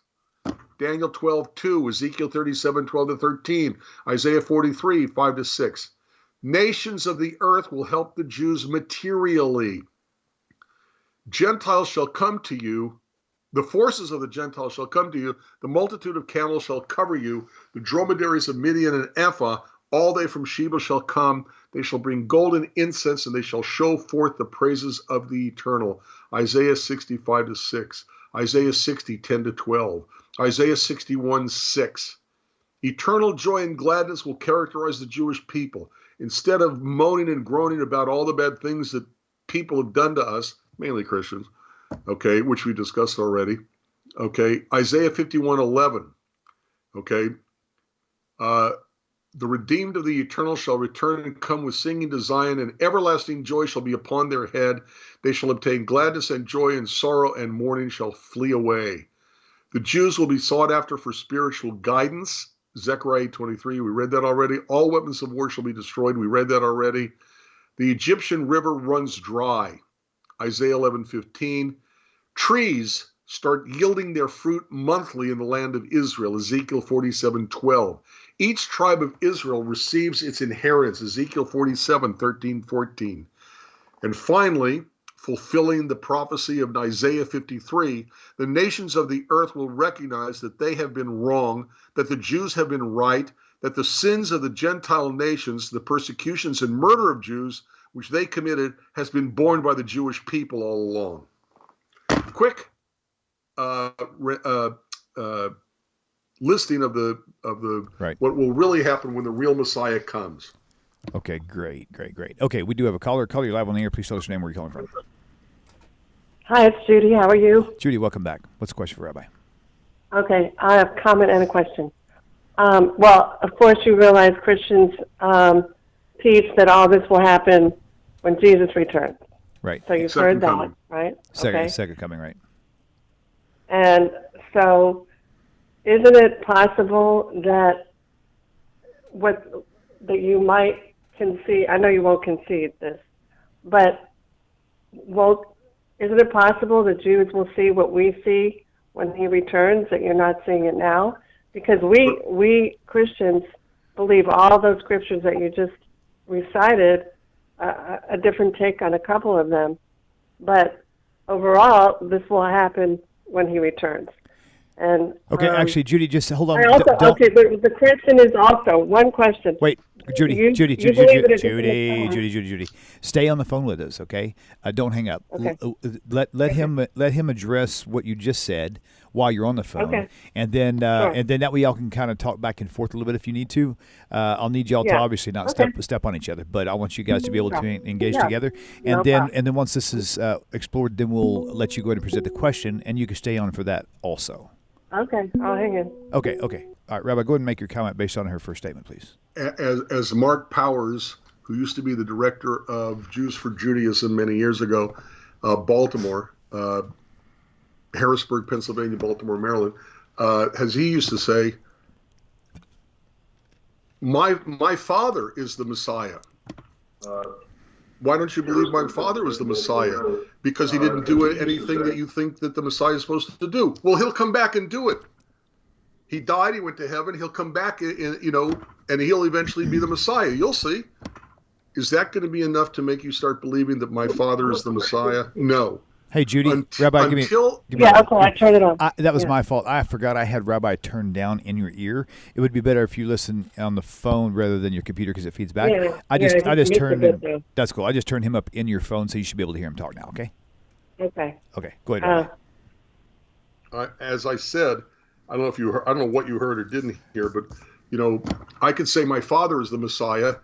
Daniel 12:2, Ezekiel 37:12-13, Isaiah 43:5-6. Nations of the earth will help the Jews materially. Gentiles shall come to you. The forces of the Gentiles shall come to you. The multitude of camels shall cover you. The dromedaries of Midian and Ephah, all they from Sheba shall come. They shall bring gold and incense, and they shall show forth the praises of the Eternal. Isaiah 65:6. Isaiah 60:10-12. Isaiah 61:6. Eternal joy and gladness will characterize the Jewish people. Instead of moaning and groaning about all the bad things that people have done to us, mainly Christians, okay, which we discussed already. Okay, Isaiah 51:11. Okay, the redeemed of the Eternal shall return and come with singing to Zion, and everlasting joy shall be upon their head. They shall obtain gladness and joy, and sorrow and mourning shall flee away. The Jews will be sought after for spiritual guidance. Zechariah 8:23, we read that already. All weapons of war shall be destroyed. We read that already. The Egyptian river runs dry. Isaiah 11:15. Trees start yielding their fruit monthly in the land of Israel. Ezekiel 47:12. Each tribe of Israel receives its inheritance. Ezekiel 47:13-14. And finally, fulfilling the prophecy of Isaiah 53, the nations of the earth will recognize that they have been wrong, that the Jews have been right, that the sins of the Gentile nations, the persecutions and murder of Jews, which they committed, has been borne by the Jewish people all along. Quick listing of the Right. what will really happen when the real Messiah comes. Okay, great. Okay, we do have a caller. Caller, you're live on the air. Please tell us your name, where you're calling from. Hi, it's Judy. How are you? Judy, welcome back. What's the question for Rabbi? Okay, I have a comment and a question. Well, of course, you realize Christians teach that all this will happen when Jesus returns. Right. So you've Second heard that, coming. right? Second coming, right? And so, isn't it possible that that you might concede? I know you won't concede this, but isn't it possible that Jews will see what we see when he returns, that you're not seeing it now? Because we Christians believe all those scriptures that you just recited, a different take on a couple of them. But overall, this will happen when he returns. And Okay, actually, Judy, just hold on. but the question is also, one question. Wait, Judy, You Judy, believe it is Judy. Stay on the phone with us, okay? Don't hang up. Okay. Let him address what you just said while you're on the phone, Okay. and then Sure. that way y'all can kind of talk back and forth a little bit if you need to. I'll need y'all to Yeah. obviously not Okay. step on each other, but I want you guys to be able to engage Yeah. together, No and then problem. once this is explored, then we'll let you go ahead and present the question, and you can stay on for that also. Okay, I'll hang in. Okay. All right, Rabbi, go ahead and make your comment based on her first statement, please. As Mark Powers, who used to be the director of Jews for Judaism many years ago, Baltimore, Harrisburg, Pennsylvania, Baltimore, Maryland, as he used to say, my father is the Messiah. Why don't you believe my father is the Messiah? Because he didn't do anything that you think that the Messiah is supposed to do. Well, he'll come back and do it. He died, he went to heaven, he'll come back, and he'll eventually be the Messiah. You'll see. Is that going to be enough to make you start believing that my father is the Messiah? No. Hey, Judy, Rabbi, give me. Okay, I turn it on. That was my fault. I forgot I had Rabbi turned down in your ear. It would be better if you listen on the phone rather than your computer because it feeds back. I just turned him. That's cool. I just turned him up in your phone, so you should be able to hear him talk now. Okay. Okay. Okay. Go ahead, Rabbi. As I said, I don't know what you heard or didn't hear, but I could say my father is the Messiah.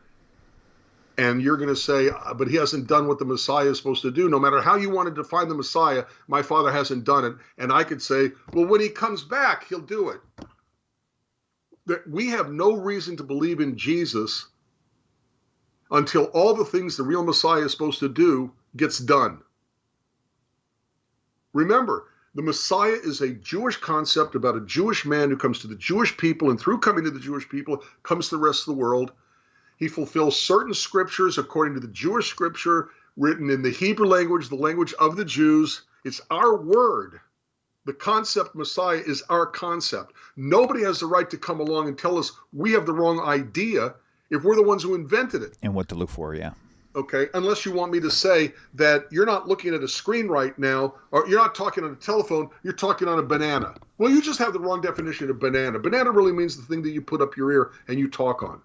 And you're going to say, but he hasn't done what the Messiah is supposed to do. No matter how you want to define the Messiah, my father hasn't done it. And I could say, well, when he comes back, he'll do it. We have no reason to believe in Jesus until all the things the real Messiah is supposed to do gets done. Remember, the Messiah is a Jewish concept about a Jewish man who comes to the Jewish people, and through coming to the Jewish people, comes to the rest of the world. He fulfills certain scriptures according to the Jewish scripture written in the Hebrew language, the language of the Jews. It's our word. The concept Messiah is our concept. Nobody has the right to come along and tell us we have the wrong idea if we're the ones who invented it. And what to look for, yeah. Okay, unless you want me to say that you're not looking at a screen right now, or you're not talking on a telephone, you're talking on a banana. Well, you just have the wrong definition of banana. Banana really means the thing that you put up your ear and you talk on.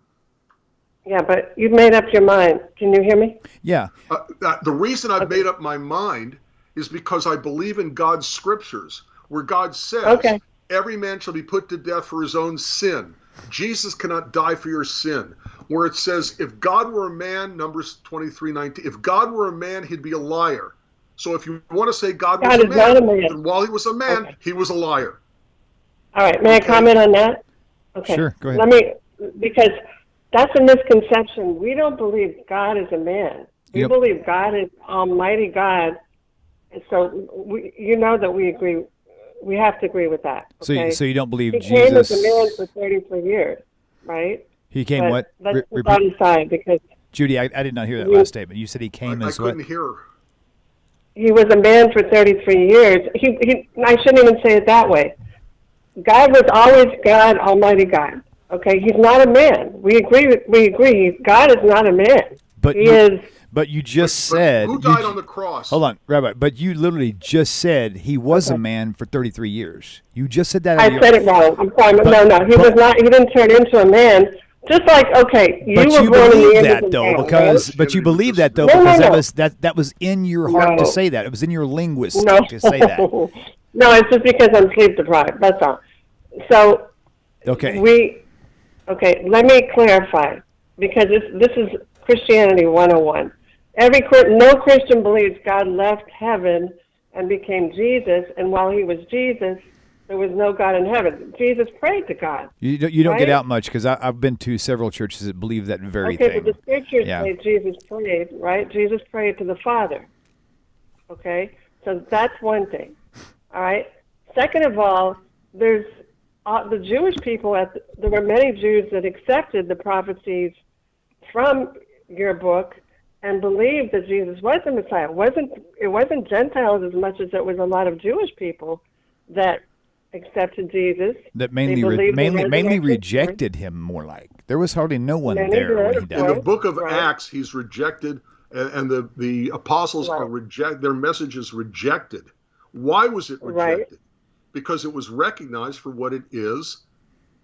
Yeah, but you've made up your mind. Can you hear me? Yeah. The reason I've made up my mind is because I believe in God's scriptures, where God says, every man shall be put to death for his own sin. Jesus cannot die for your sin. Where it says, if God were a man, Numbers 23:19, if God were a man, he'd be a liar. So if you want to say God was a man, then while he was a man, he was a liar. All right, may I comment on that? Okay. Sure, go ahead. Because that's a misconception. We don't believe God is a man. We believe God is Almighty God. And so that we agree. We have to agree with that. Okay? So you don't believe Jesus? He came as a man for 33 years, right? He came what? Let's put that aside because Judy, I did not hear that last statement. You said he came as what? I couldn't hear. He was a man for 33 years. I shouldn't even say it that way. God was always God, Almighty God. Okay, he's not a man. We agree. God is not a man. But But you just said... Who died on the cross? Hold on, Rabbi. But you literally just said he was a man for 33 years. You just said that. I said it wrong. I'm sorry. No. He was not. He didn't turn into a man. Just like, okay, you were born in the end of the world, right? But you believe that, though, No. because that was in your heart to say that. It was in your linguistic to say that. No, it's just because I'm sleep deprived. That's all. So, okay, let me clarify, because this is Christianity 101. No Christian believes God left heaven and became Jesus, and while he was Jesus, there was no God in heaven. Jesus prayed to God. You don't right? get out much, because I've been to several churches that believe that very thing. Okay, but the scriptures say Jesus prayed, right? Jesus prayed to the Father. Okay? So that's one thing. All right? Second of all, there's the Jewish people, there were many Jews that accepted the prophecies from your book and believed that Jesus was the Messiah. It wasn't Gentiles as much as it was a lot of Jewish people that accepted Jesus. That mainly rejected him, more like. There was hardly no one there when he died. In the book of Acts, he's rejected, and the apostles are rejected. Their message is rejected. Why was it rejected? Right. Because it was recognized for what it is,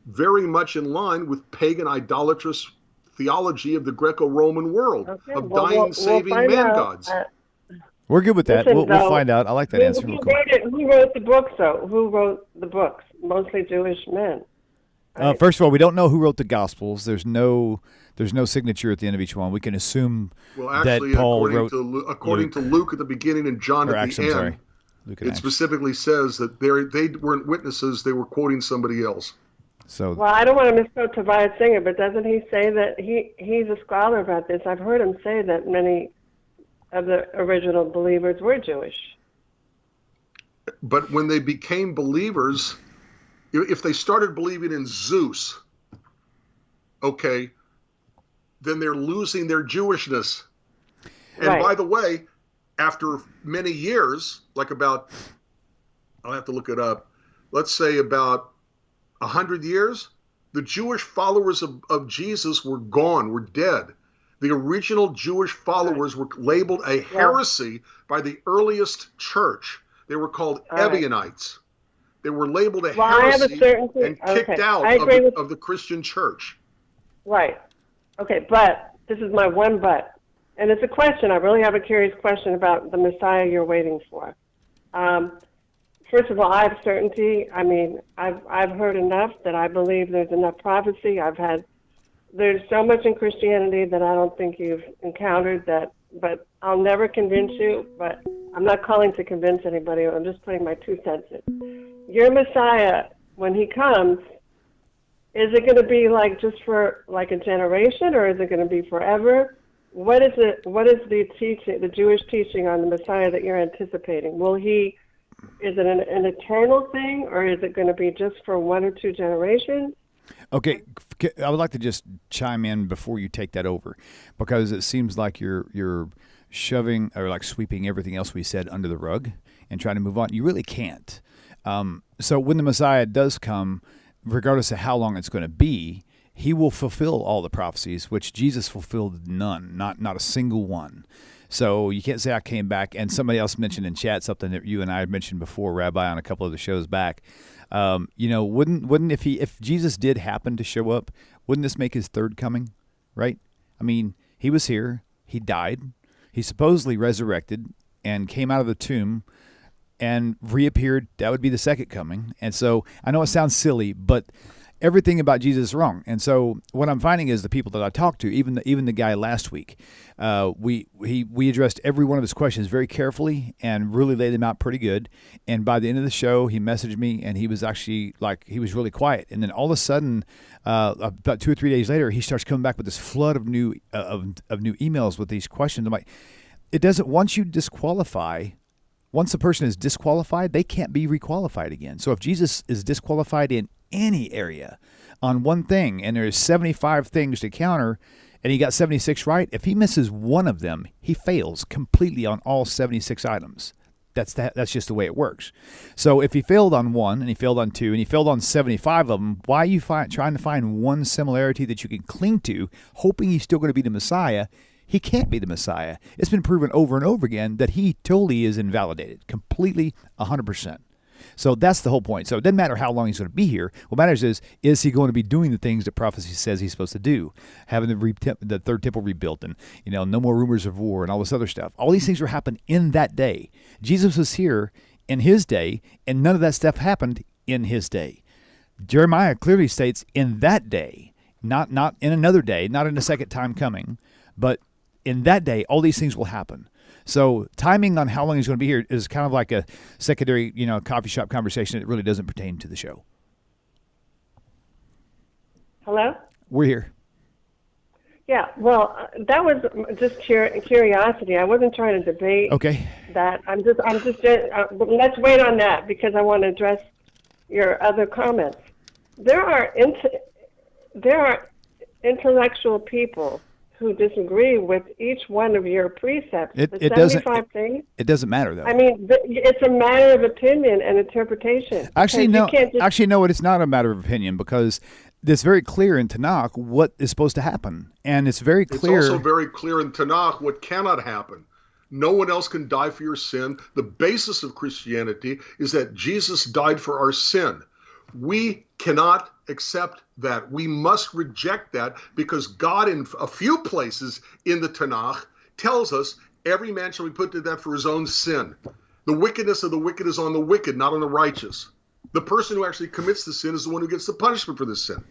very much in line with pagan idolatrous theology of the Greco-Roman world, of dying, saving man-gods. We're good with that. We'll find out. I like that answer. Who wrote the books, though? Who wrote the books? Mostly Jewish men. Right? First of all, we don't know who wrote the Gospels. There's no signature at the end of each one. We can assume that Paul wrote. According to Luke at the beginning and John at the end, it specifically says that they weren't witnesses. They were quoting somebody else. So, well, I don't want to misquote Tovia Singer, but doesn't he say that he's a scholar about this? I've heard him say that many of the original believers were Jewish. But when they became believers, if they started believing in Zeus, then they're losing their Jewishness. And by the way, after many years, like about, I'll have to look it up, let's say about 100 years, the Jewish followers of Jesus were gone, were dead. The original Jewish followers were labeled a heresy by the earliest church. They were called Ebionites. They were labeled a heresy and kicked out of the Christian church. Right. Okay, but this is my one but. And it's a question. I really have a curious question about the Messiah you're waiting for. First of all, I have certainty. I mean, I've heard enough that I believe there's enough prophecy. There's so much in Christianity that I don't think you've encountered that, but I'll never convince you, but I'm not calling to convince anybody. I'm just putting my 2 cents in. Your Messiah, when he comes, is it going to be like just for like a generation, or is it going to be forever? What is the teaching, the Jewish teaching on the Messiah that you're anticipating? Is it an eternal thing, or is it going to be just for 1 or 2 generations? Okay, I would like to just chime in before you take that over, because it seems like you're shoving or like sweeping everything else we said under the rug and trying to move on. You really can't. So when the Messiah does come, regardless of how long it's going to be, he will fulfill all the prophecies, which Jesus fulfilled none, not a single one. So you can't say I came back. And somebody else mentioned in chat something that you and I had mentioned before, Rabbi, on a couple of the shows back. Wouldn't if Jesus did happen to show up, wouldn't this make his third coming, right? I mean, he was here, he died, he supposedly resurrected and came out of the tomb and reappeared. That would be the second coming. And so I know it sounds silly, but everything about Jesus is wrong. And so what I'm finding is the people that I talked to, even the guy last week, we addressed every one of his questions very carefully and really laid them out pretty good. And by the end of the show, he messaged me, and he was actually he was really quiet. And then all of a sudden, about 2 or 3 days later, he starts coming back with this flood of new emails with these questions. I'm like, it doesn't. Once a person is disqualified, they can't be requalified again. So if Jesus is disqualified in any area on one thing, and there's 75 things to counter, and he got 76 right, if he misses one of them, he fails completely on all 76 items. That's just the way it works. So if he failed on one, and he failed on two, and he failed on 75 of them, why are you trying to find one similarity that you can cling to, hoping he's still going to be the Messiah? He can't be the Messiah. It's been proven over and over again that he totally is invalidated, completely 100%. So that's the whole point. So it doesn't matter how long he's going to be here. What matters is he going to be doing the things that prophecy says he's supposed to do, having the third temple rebuilt, and no more rumors of war and all this other stuff. All these things will happen in that day. Jesus was here in his day, and none of that stuff happened in his day. Jeremiah clearly states in that day, not in another day, not in a second time coming, but in that day, all these things will happen. So timing on how long he's going to be here is kind of like a secondary, coffee shop conversation. It really doesn't pertain to the show. Hello? We're here. Yeah, well, that was just curiosity. I wasn't trying to debate that. I'm just. Let's wait on that because I want to address your other comments. There are intellectual people who disagree with each one of your precepts. It doesn't matter, though. I mean, it's a matter of opinion and interpretation. Actually, no. It's not a matter of opinion because it's very clear in TaNaCh what is supposed to happen, and it's very clear. It's also very clear in TaNaCh what cannot happen. No one else can die for your sin. The basis of Christianity is that Jesus died for our sin. We cannot accept that. We must reject that because God, in a few places in the TaNaCh, tells us every man shall be put to death for his own sin. The wickedness of the wicked is on the wicked, not on the righteous. The person who actually commits the sin is the one who gets the punishment for the sin.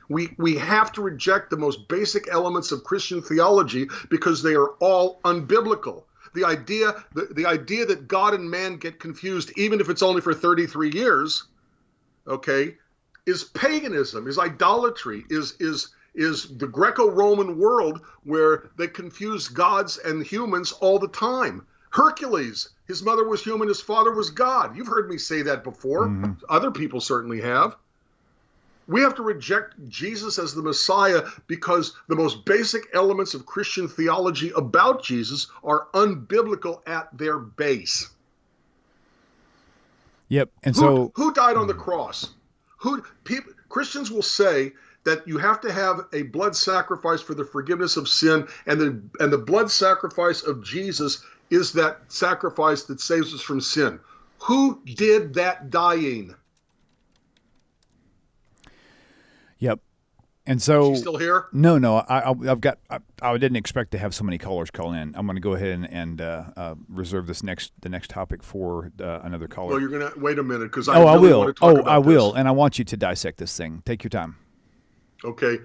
We have to reject the most basic elements of Christian theology because they are all unbiblical. The idea that God and man get confused, even if it's only for 33 years, is paganism, is idolatry, is the Greco-Roman world where they confuse gods and humans all the time. Hercules, his mother was human, his father was God. You've heard me say that before. Mm-hmm. Other people certainly have. We have to reject Jesus as the Messiah because the most basic elements of Christian theology about Jesus are unbiblical at their base. Yep. And who died on the cross? Christians will say that you have to have a blood sacrifice for the forgiveness of sin, and the blood sacrifice of Jesus is that sacrifice that saves us from sin. Who did that dying? Yep. And so, is she still here? No. I didn't expect to have so many callers call in. I'm going to go ahead and reserve the next topic for another caller. Well, you're going to wait a minute because I will. Want to talk about I will, this. And I want you to dissect this thing. Take your time. Okay.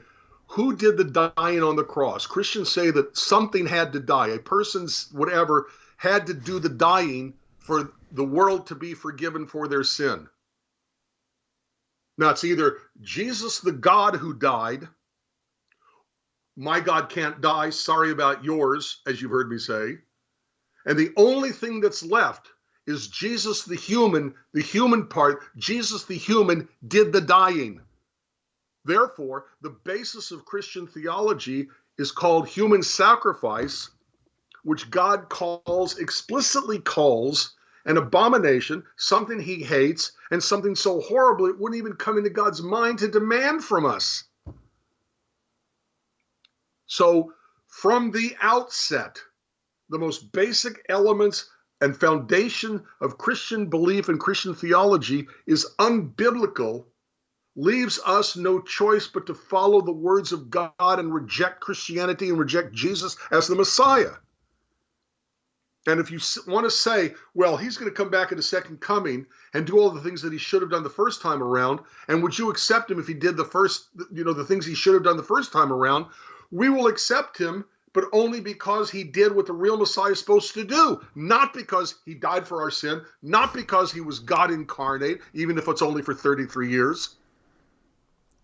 Who did the dying on the cross? Christians say that something had to die. A person's whatever had to do the dying for the world to be forgiven for their sin. Now, it's either Jesus, the God who died. My God can't die. Sorry about yours, as you've heard me say. And the only thing that's left is Jesus, the human part. Jesus, the human, did the dying. Therefore, the basis of Christian theology is called human sacrifice, which God explicitly calls an abomination, something he hates, and something so horrible it wouldn't even come into God's mind to demand from us. So, from the outset, the most basic elements and foundation of Christian belief and Christian theology is unbiblical, leaves us no choice but to follow the words of God and reject Christianity and reject Jesus as the Messiah. And if you want to say, well, he's going to come back at a second coming and do all the things that he should have done the first time around, and would you accept him if he did the things he should have done the first time around? We will accept him, but only because he did what the real Messiah is supposed to do, not because he died for our sin, not because he was God incarnate, even if it's only for 33 years.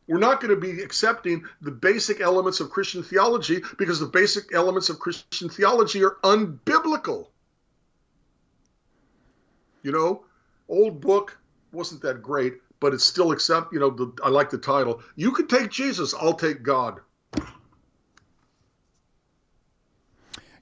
We're not going to be accepting the basic elements of Christian theology because the basic elements of Christian theology are unbiblical. Old book wasn't that great, but it's still I like the title. You could take Jesus, I'll take God.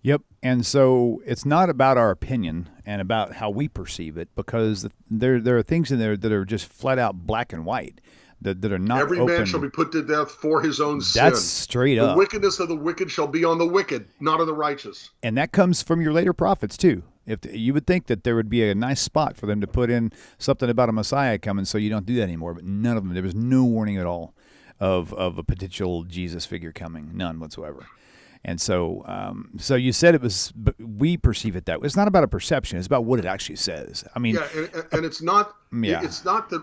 Yep. And so it's not about our opinion and about how we perceive it, because there are things in there that are just flat out black and white. that are not Every open. man shall be put to death for his own That's sin. straight up. The wickedness of the wicked shall be on the wicked, not on the righteous. And that comes from your later prophets too. If you would think that there would be a nice spot for them to put in something about a Messiah coming, so you don't do that anymore. But none of them. There was no warning at all of a potential Jesus figure coming. None whatsoever. And so, so you said it was. But we perceive it that way. It's not about a perception. It's about what it actually says. I mean, yeah, and it's not. Yeah. It's not that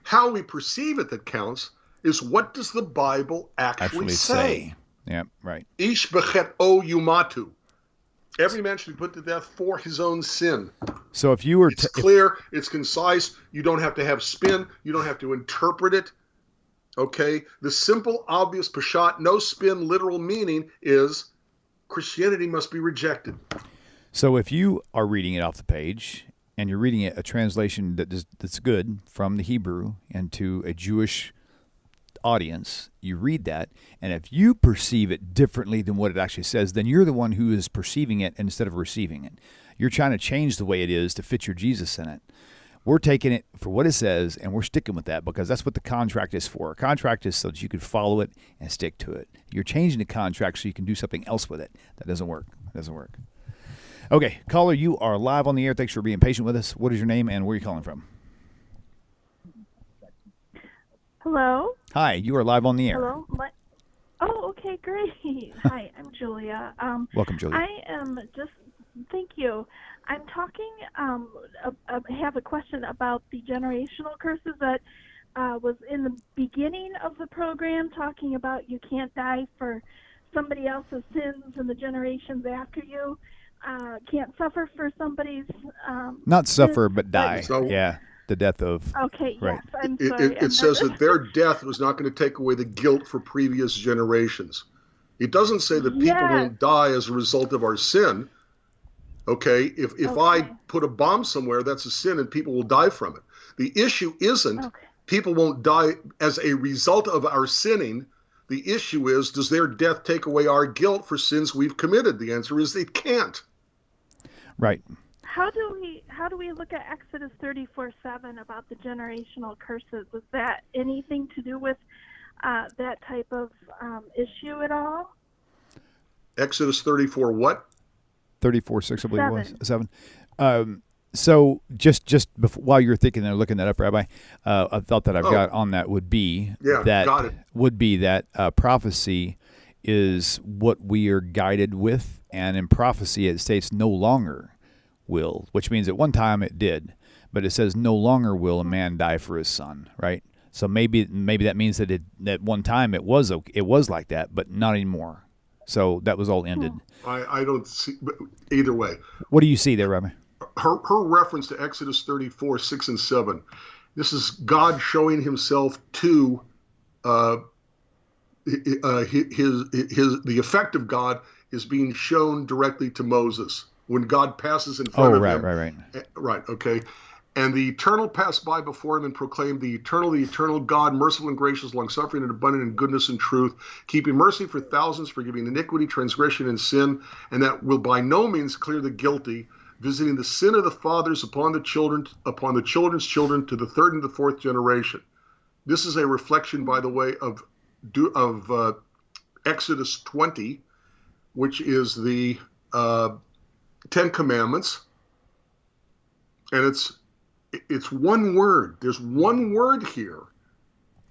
how we perceive it that counts. Is what does the Bible actually say? Yeah, right. Ish bechet o yumatu. Every man should be put to death for his own sin. So if you were, it's clear, it's concise. You don't have to have spin. You don't have to interpret it. Okay, the simple, obvious pashat, no spin, literal meaning is Christianity must be rejected. So if you are reading it off the page and you're reading it a translation that's good from the Hebrew into a Jewish audience, you read that, and if you perceive it differently than what it actually says, then you're the one who is perceiving it instead of receiving it. You're trying to change the way it is to fit your Jesus in it. We're taking it for what it says, and we're sticking with that because that's what the contract is for. A contract is so that you can follow it and stick to it. You're changing the contract so you can do something else with it. That doesn't work. That doesn't work. Okay, caller, you are live on the air. Thanks for being patient with us. What is your name and where are you calling from? Hello? Hi, you are live on the air. Hello? Oh, okay, great. Hi, I'm Julia. Welcome, Julia. I am thank you. I'm talking, have a question about the generational curses that was in the beginning of the program, talking about you can't die for somebody else's sins and the generations after you. Can't suffer for somebody's... Not suffer, but die. So, yeah. The death of... Okay, right. yes, I'm sorry. It says that their death was not going to take away the guilt for previous generations. It doesn't say that people won't die as a result of our sin. Okay, if I put a bomb somewhere, that's a sin and people will die from it. The issue isn't people won't die as a result of our sinning. The issue is, does their death take away our guilt for sins we've committed? The answer is it can't. Right. How do we look at Exodus 34:7 about the generational curses? Was that anything to do with that type of issue at all? Exodus 34 what? 34:6, I believe it was. 7. So just before, while you're thinking and looking that up, Rabbi, a thought that I've got on that would be that prophecy is what we are guided with, and in prophecy it states no longer will, which means at one time it did, but it says no longer will a man die for his son, right? So maybe that means that at one time it was like that, but not anymore. So that was all ended. I don't see, but either way. What do you see there, Rabbi? Her reference to Exodus 34:6 and 7. This is God showing Himself to the effect of God is being shown directly to Moses when God passes in front of him. Right. Okay. And the eternal passed by before him and proclaimed, the eternal God, merciful and gracious, long-suffering and abundant in goodness and truth, keeping mercy for thousands, forgiving iniquity, transgression, and sin, and that will by no means clear the guilty, visiting the sin of the fathers upon the children's children to the third and the fourth generation. This is a reflection, by the way, of Exodus 20, which is the 10 Commandments, and it's one word. There's one word here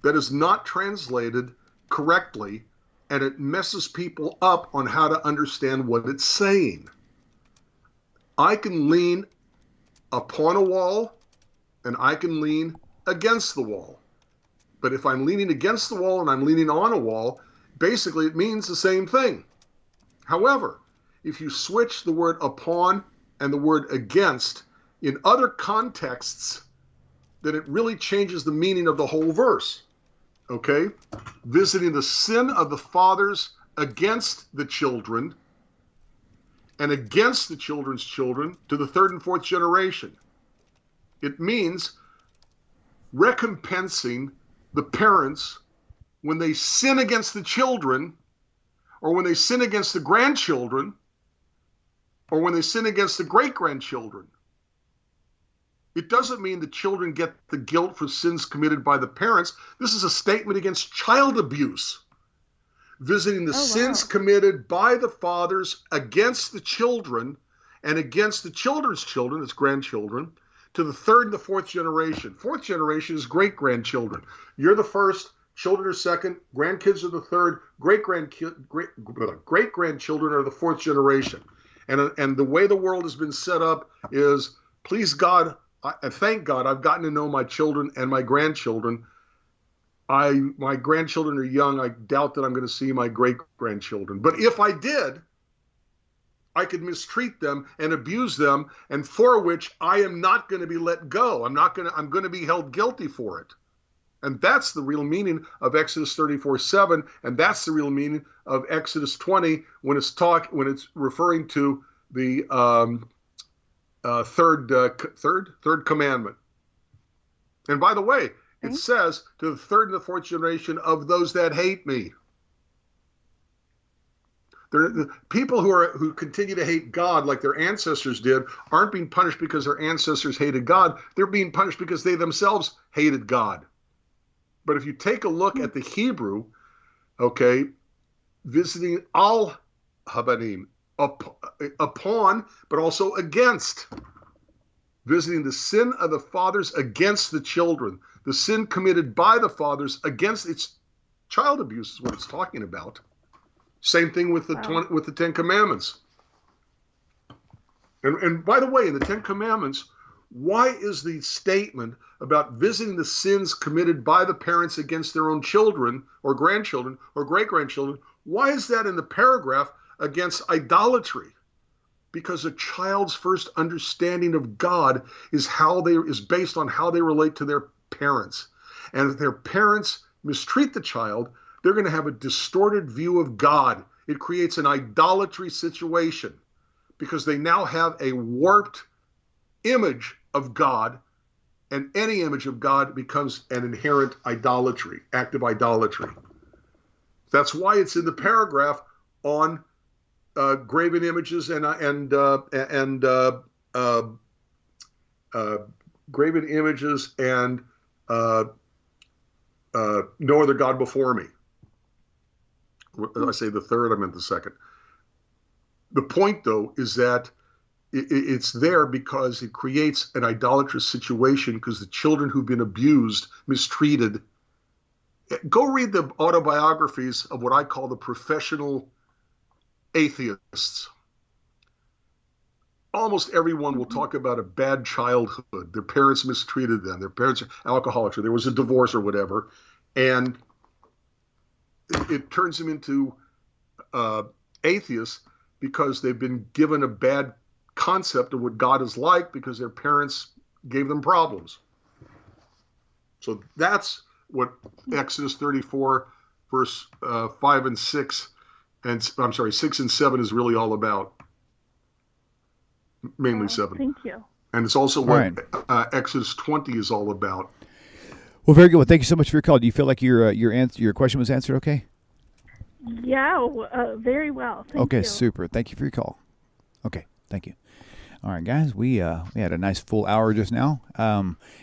that is not translated correctly, and it messes people up on how to understand what it's saying. I can lean upon a wall, and I can lean against the wall. But if I'm leaning against the wall and I'm leaning on a wall, basically it means the same thing. However, if you switch the word upon and the word against in other contexts, then it really changes the meaning of the whole verse. Okay? Visiting the sin of the fathers against the children and against the children's children to the third and fourth generation. It means recompensing the parents when they sin against the children, or when they sin against the grandchildren, or when they sin against the great-grandchildren. It doesn't mean the children get the guilt for sins committed by the parents. This is a statement against child abuse. Visiting the sins committed by the fathers against the children and against the children's children, its grandchildren, to the third and the fourth generation. Fourth generation is great-grandchildren. You're the first, children are second, grandkids are the third, great-grandchildren are the fourth generation. And the way the world has been set up is, please God, and thank God, I've gotten to know my children and my grandchildren. My grandchildren are young. I doubt that I'm going to see my great-grandchildren. But if I did, I could mistreat them and abuse them, and for which I am not going to be let go. I'm going to be held guilty for it. And that's the real meaning of Exodus 34:7, and that's the real meaning of Exodus 20 when it's referring to the third commandment. And by the way, it says to the third and the fourth generation of those that hate me. The people who continue to hate God like their ancestors did aren't being punished because their ancestors hated God. They're being punished because they themselves hated God. But if you take a look at the Hebrew, okay, visiting al habanim, upon, but also against, visiting the sin of the fathers against the children, the sin committed by the fathers against its child abuse is what it's talking about. Same thing with the Ten Commandments. And by the way, in the Ten Commandments, why is the statement about visiting the sins committed by the parents against their own children or grandchildren or great-grandchildren, why is that in the paragraph against idolatry? Because a child's first understanding of God is based on how they relate to their parents. And if their parents mistreat the child, they're going to have a distorted view of God. It creates an idolatry situation because they now have a warped image of God, and any image of God becomes an inherent idolatry, act of idolatry. That's why it's in the paragraph on graven images and graven images and no other God before me. When I say the third, I meant the second. The point, though, is that it's there because it creates an idolatrous situation because the children who've been abused, mistreated. Go read the autobiographies of what I call the professional atheists. Almost everyone will talk about a bad childhood. Their parents mistreated them. Their parents are alcoholics, or there was a divorce or whatever. And it turns them into atheists because they've been given a bad concept of what God is like because their parents gave them problems. So that's what Exodus 34, verse 5 and 6, and 6 and 7 is really all about. Mainly 7. Thank you. And it's also what Exodus 20 is all about. Well, very good. Well, thank you so much for your call. Do you feel like your question was answered okay? Yeah, very well. Thank you. Super. Thank you for your call. Okay, thank you. All right, guys, we had a nice full hour just now.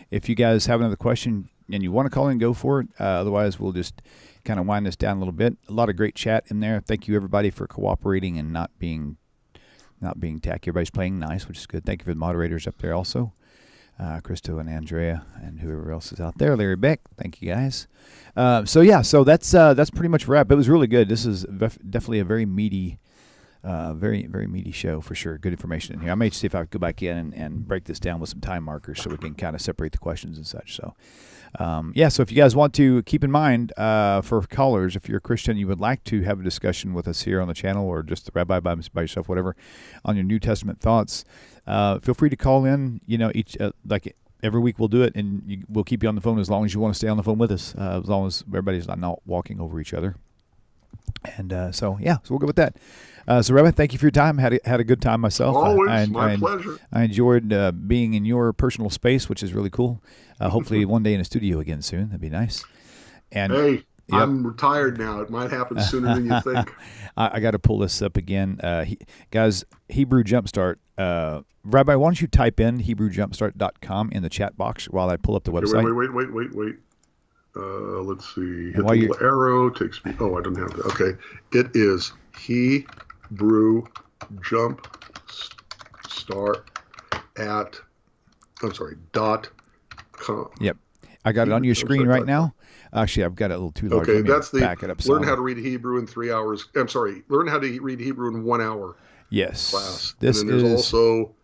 If you guys have another question and you want to call in, go for it. Otherwise, we'll just kind of wind this down a little bit. A lot of great chat in there. Thank you, everybody, for cooperating and not being tacky. Everybody's playing nice, which is good. Thank you for the moderators up there also. Christo and Andrea and whoever else is out there. Larry Beck, thank you guys. So that's pretty much a wrap. It was really good. This is definitely a very meaty, very, very meaty show for sure. Good information in here. I may see if I could go back in and break this down with some time markers so we can kind of separate the questions and such. So, so if you guys want to keep in mind for callers, if you're a Christian, you would like to have a discussion with us here on the channel or just the Rabbi by yourself, whatever, on your New Testament thoughts, feel free to call in. Each like every week we'll do it, and we'll keep you on the phone as long as you want to stay on the phone with us, as long as everybody's not walking over each other. And so we'll go with that. So Rabbi, thank you for your time. Had a good time myself. Always, my pleasure. I enjoyed being in your personal space, which is really cool. Hopefully one day in a studio again soon. That'd be nice. And hey, I'm retired now. It might happen sooner than you think. I got to pull this up again. Guys, Hebrew Jumpstart. Rabbi, why don't you type in HebrewJumpstart.com in the chat box while I pull up the website? Wait. Let's see. Hit the little arrow. Takes me. Oh, I don't have that. Okay. It is Hebrew Jumpstart .com. Yep. I got it on your screen right now. Actually, I've got it a little too large. Okay, that's the back it up learn how to read Hebrew in 3 hours. I'm sorry, learn how to read Hebrew in 1 hour. Yes. Class. This and then there's also.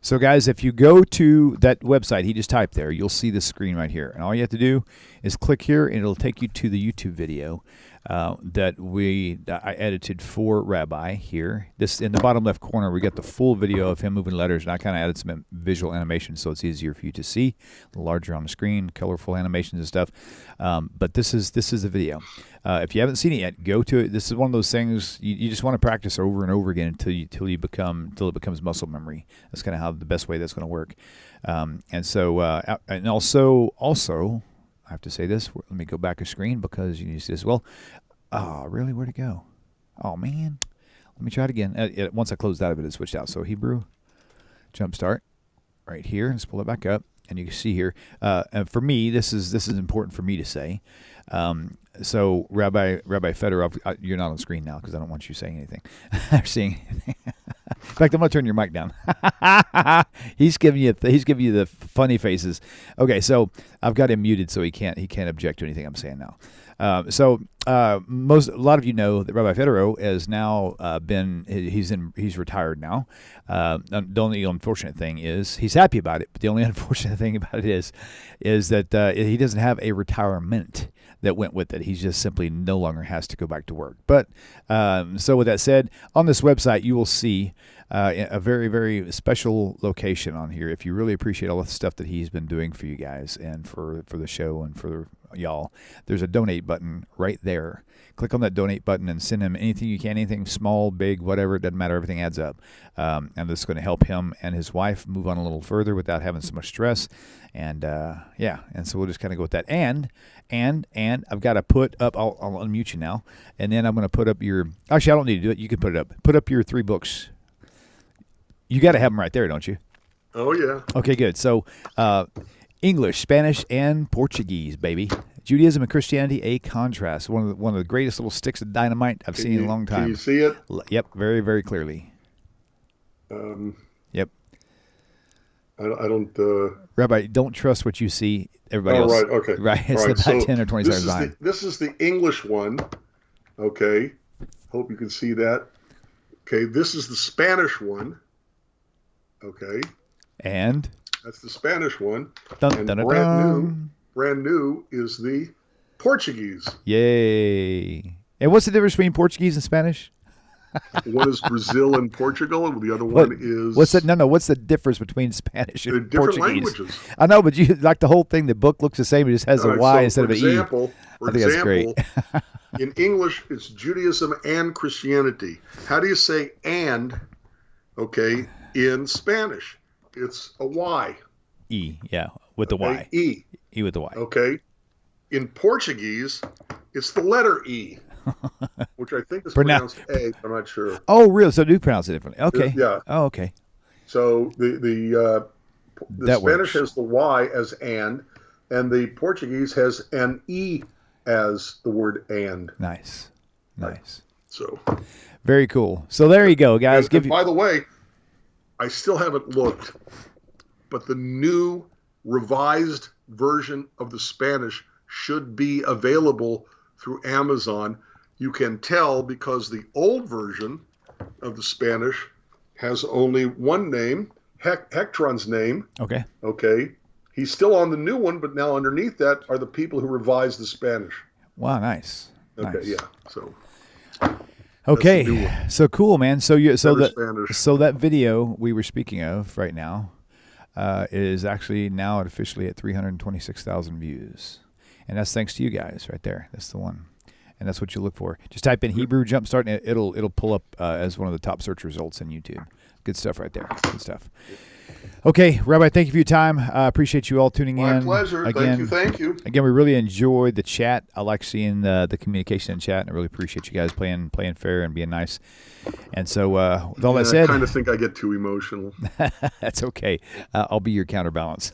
So, guys, if you go to that website he just typed there, you'll see the screen right here. And all you have to do is click here, and it'll take you to the YouTube video that I edited for Rabbi here. This in the bottom left corner, we got the full video of him moving letters, and I kind of added some visual animation so it's easier for you to see, a little larger on the screen, colorful animations and stuff. But this is the video. If you haven't seen it yet, go to it. This is one of those things you just want to practice over and over again until it becomes muscle memory. That's kind of how the best way that's going to work. And also. I have to say this. Let me go back a screen because you see this. Well, really? Where'd it go? Oh, man. Let me try it again. Once I closed out of it, it switched out. So Hebrew Jumpstart right here. Let's pull it back up. And you can see here. And for me, this is important for me to say. So Rabbi Federow, you're not on screen now because I don't want you saying anything or seeing anything. In fact, I'm gonna turn your mic down. He's giving you the funny faces. Okay, so I've got him muted so he can't object to anything I'm saying now. A lot of you know that Rabbi Federow has now he's retired now. The only unfortunate thing is he's happy about it, but the only unfortunate thing about it is that he doesn't have a retirement that went with it. He just simply no longer has to go back to work. But so with that said, on this website you will see a very, very special location on here. If you really appreciate all the stuff that he's been doing for you guys and for the show and for y'all, there's a donate button right there. Click on that donate button and send him anything you can, anything small, big, whatever. It doesn't matter. Everything adds up. And this is going to help him and his wife move on a little further without having so much stress. And and so we'll just kind of go with that. And I've got to put up, I'll unmute you now. And then I'm going to put up actually, I don't need to do it. You can put it up. Put up your 3 books. You got to have them right there, don't you? Oh, yeah. Okay, good. So English, Spanish, and Portuguese, baby. Judaism and Christianity, a contrast. One of the greatest little sticks of dynamite I've seen in a long time. Can you see it? Yep, very, very clearly. Yep. I don't... Rabbi, don't trust what you see. Everybody else. Right, okay. Right, it's about 10 or 20 seconds behind. This is the English one. Okay. Hope you can see that. Okay, this is the Spanish one. Okay. And? That's the Spanish one. Dun, dun, dun, brand new is the Portuguese. Yay. And what's the difference between Portuguese and Spanish? One is Brazil and Portugal, and the other one is... What's that? No. What's the difference between Spanish and different Portuguese? Languages. I know, but you like the whole thing. The book looks the same. It just has a Y instead of an E. For example, in English, it's Judaism and Christianity. How do you say "and"? Okay, in Spanish, it's a Y. E, yeah, with the Y. E. E with the Y. Okay. In Portuguese, it's the letter E. Which I think is pronounced A. I'm not sure. Oh, really? So do pronounce it differently? Okay. Yeah. Oh, okay. So the Spanish works. has the Y as and the Portuguese has an E as the word and. Nice. So very cool. So there you go, guys. By the way, I still haven't looked, but the new revised version of the Spanish should be available through Amazon. You can tell because the old version of the Spanish has only one name, Hectron's name. Okay. Okay. He's still on the new one, but now underneath that are the people who revised the Spanish. Wow, nice. Okay, nice. yeah. So. Okay, so cool, man. So Spanish. That video we were speaking of right now is actually now officially at 326,000 views, and that's thanks to you guys right there. That's the one. And that's what you look for. Just type in Hebrew Jumpstart, and it'll pull up as one of the top search results in YouTube. Good stuff right there. Good stuff. Okay, Rabbi, thank you for your time. I appreciate you all tuning in. My pleasure. Again, Thank you. Again, we really enjoyed the chat. I like seeing the communication in chat, and I really appreciate you guys playing fair and being nice. And so, with all that said, I kind of think I get too emotional. That's okay. I'll be your counterbalance.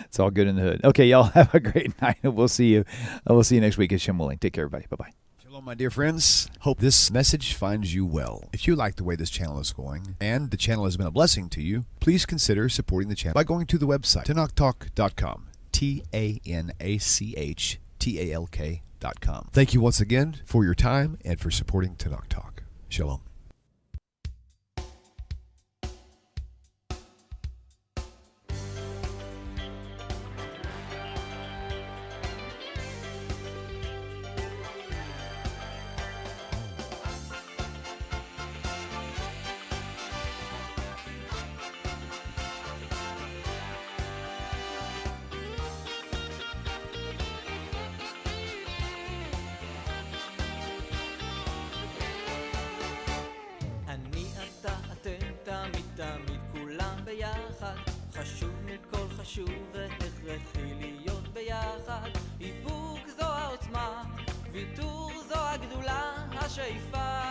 It's all good in the hood. Okay, y'all have a great night. We'll see you. We'll see you next week. It's Shem willing. Take care, everybody. Bye-bye. Hello, my dear friends. Hope this message finds you well. If you like the way this channel is going, and the channel has been a blessing to you, please consider supporting the channel by going to the website, TaNachTalk.com. TaNachTalk.com. Thank you once again for your time and for supporting TaNaCh Talk. Shalom. חשוב והכרחי להיות ביחד. איפוק זו העוצמה, ויתור זו הגדולה, השאיפה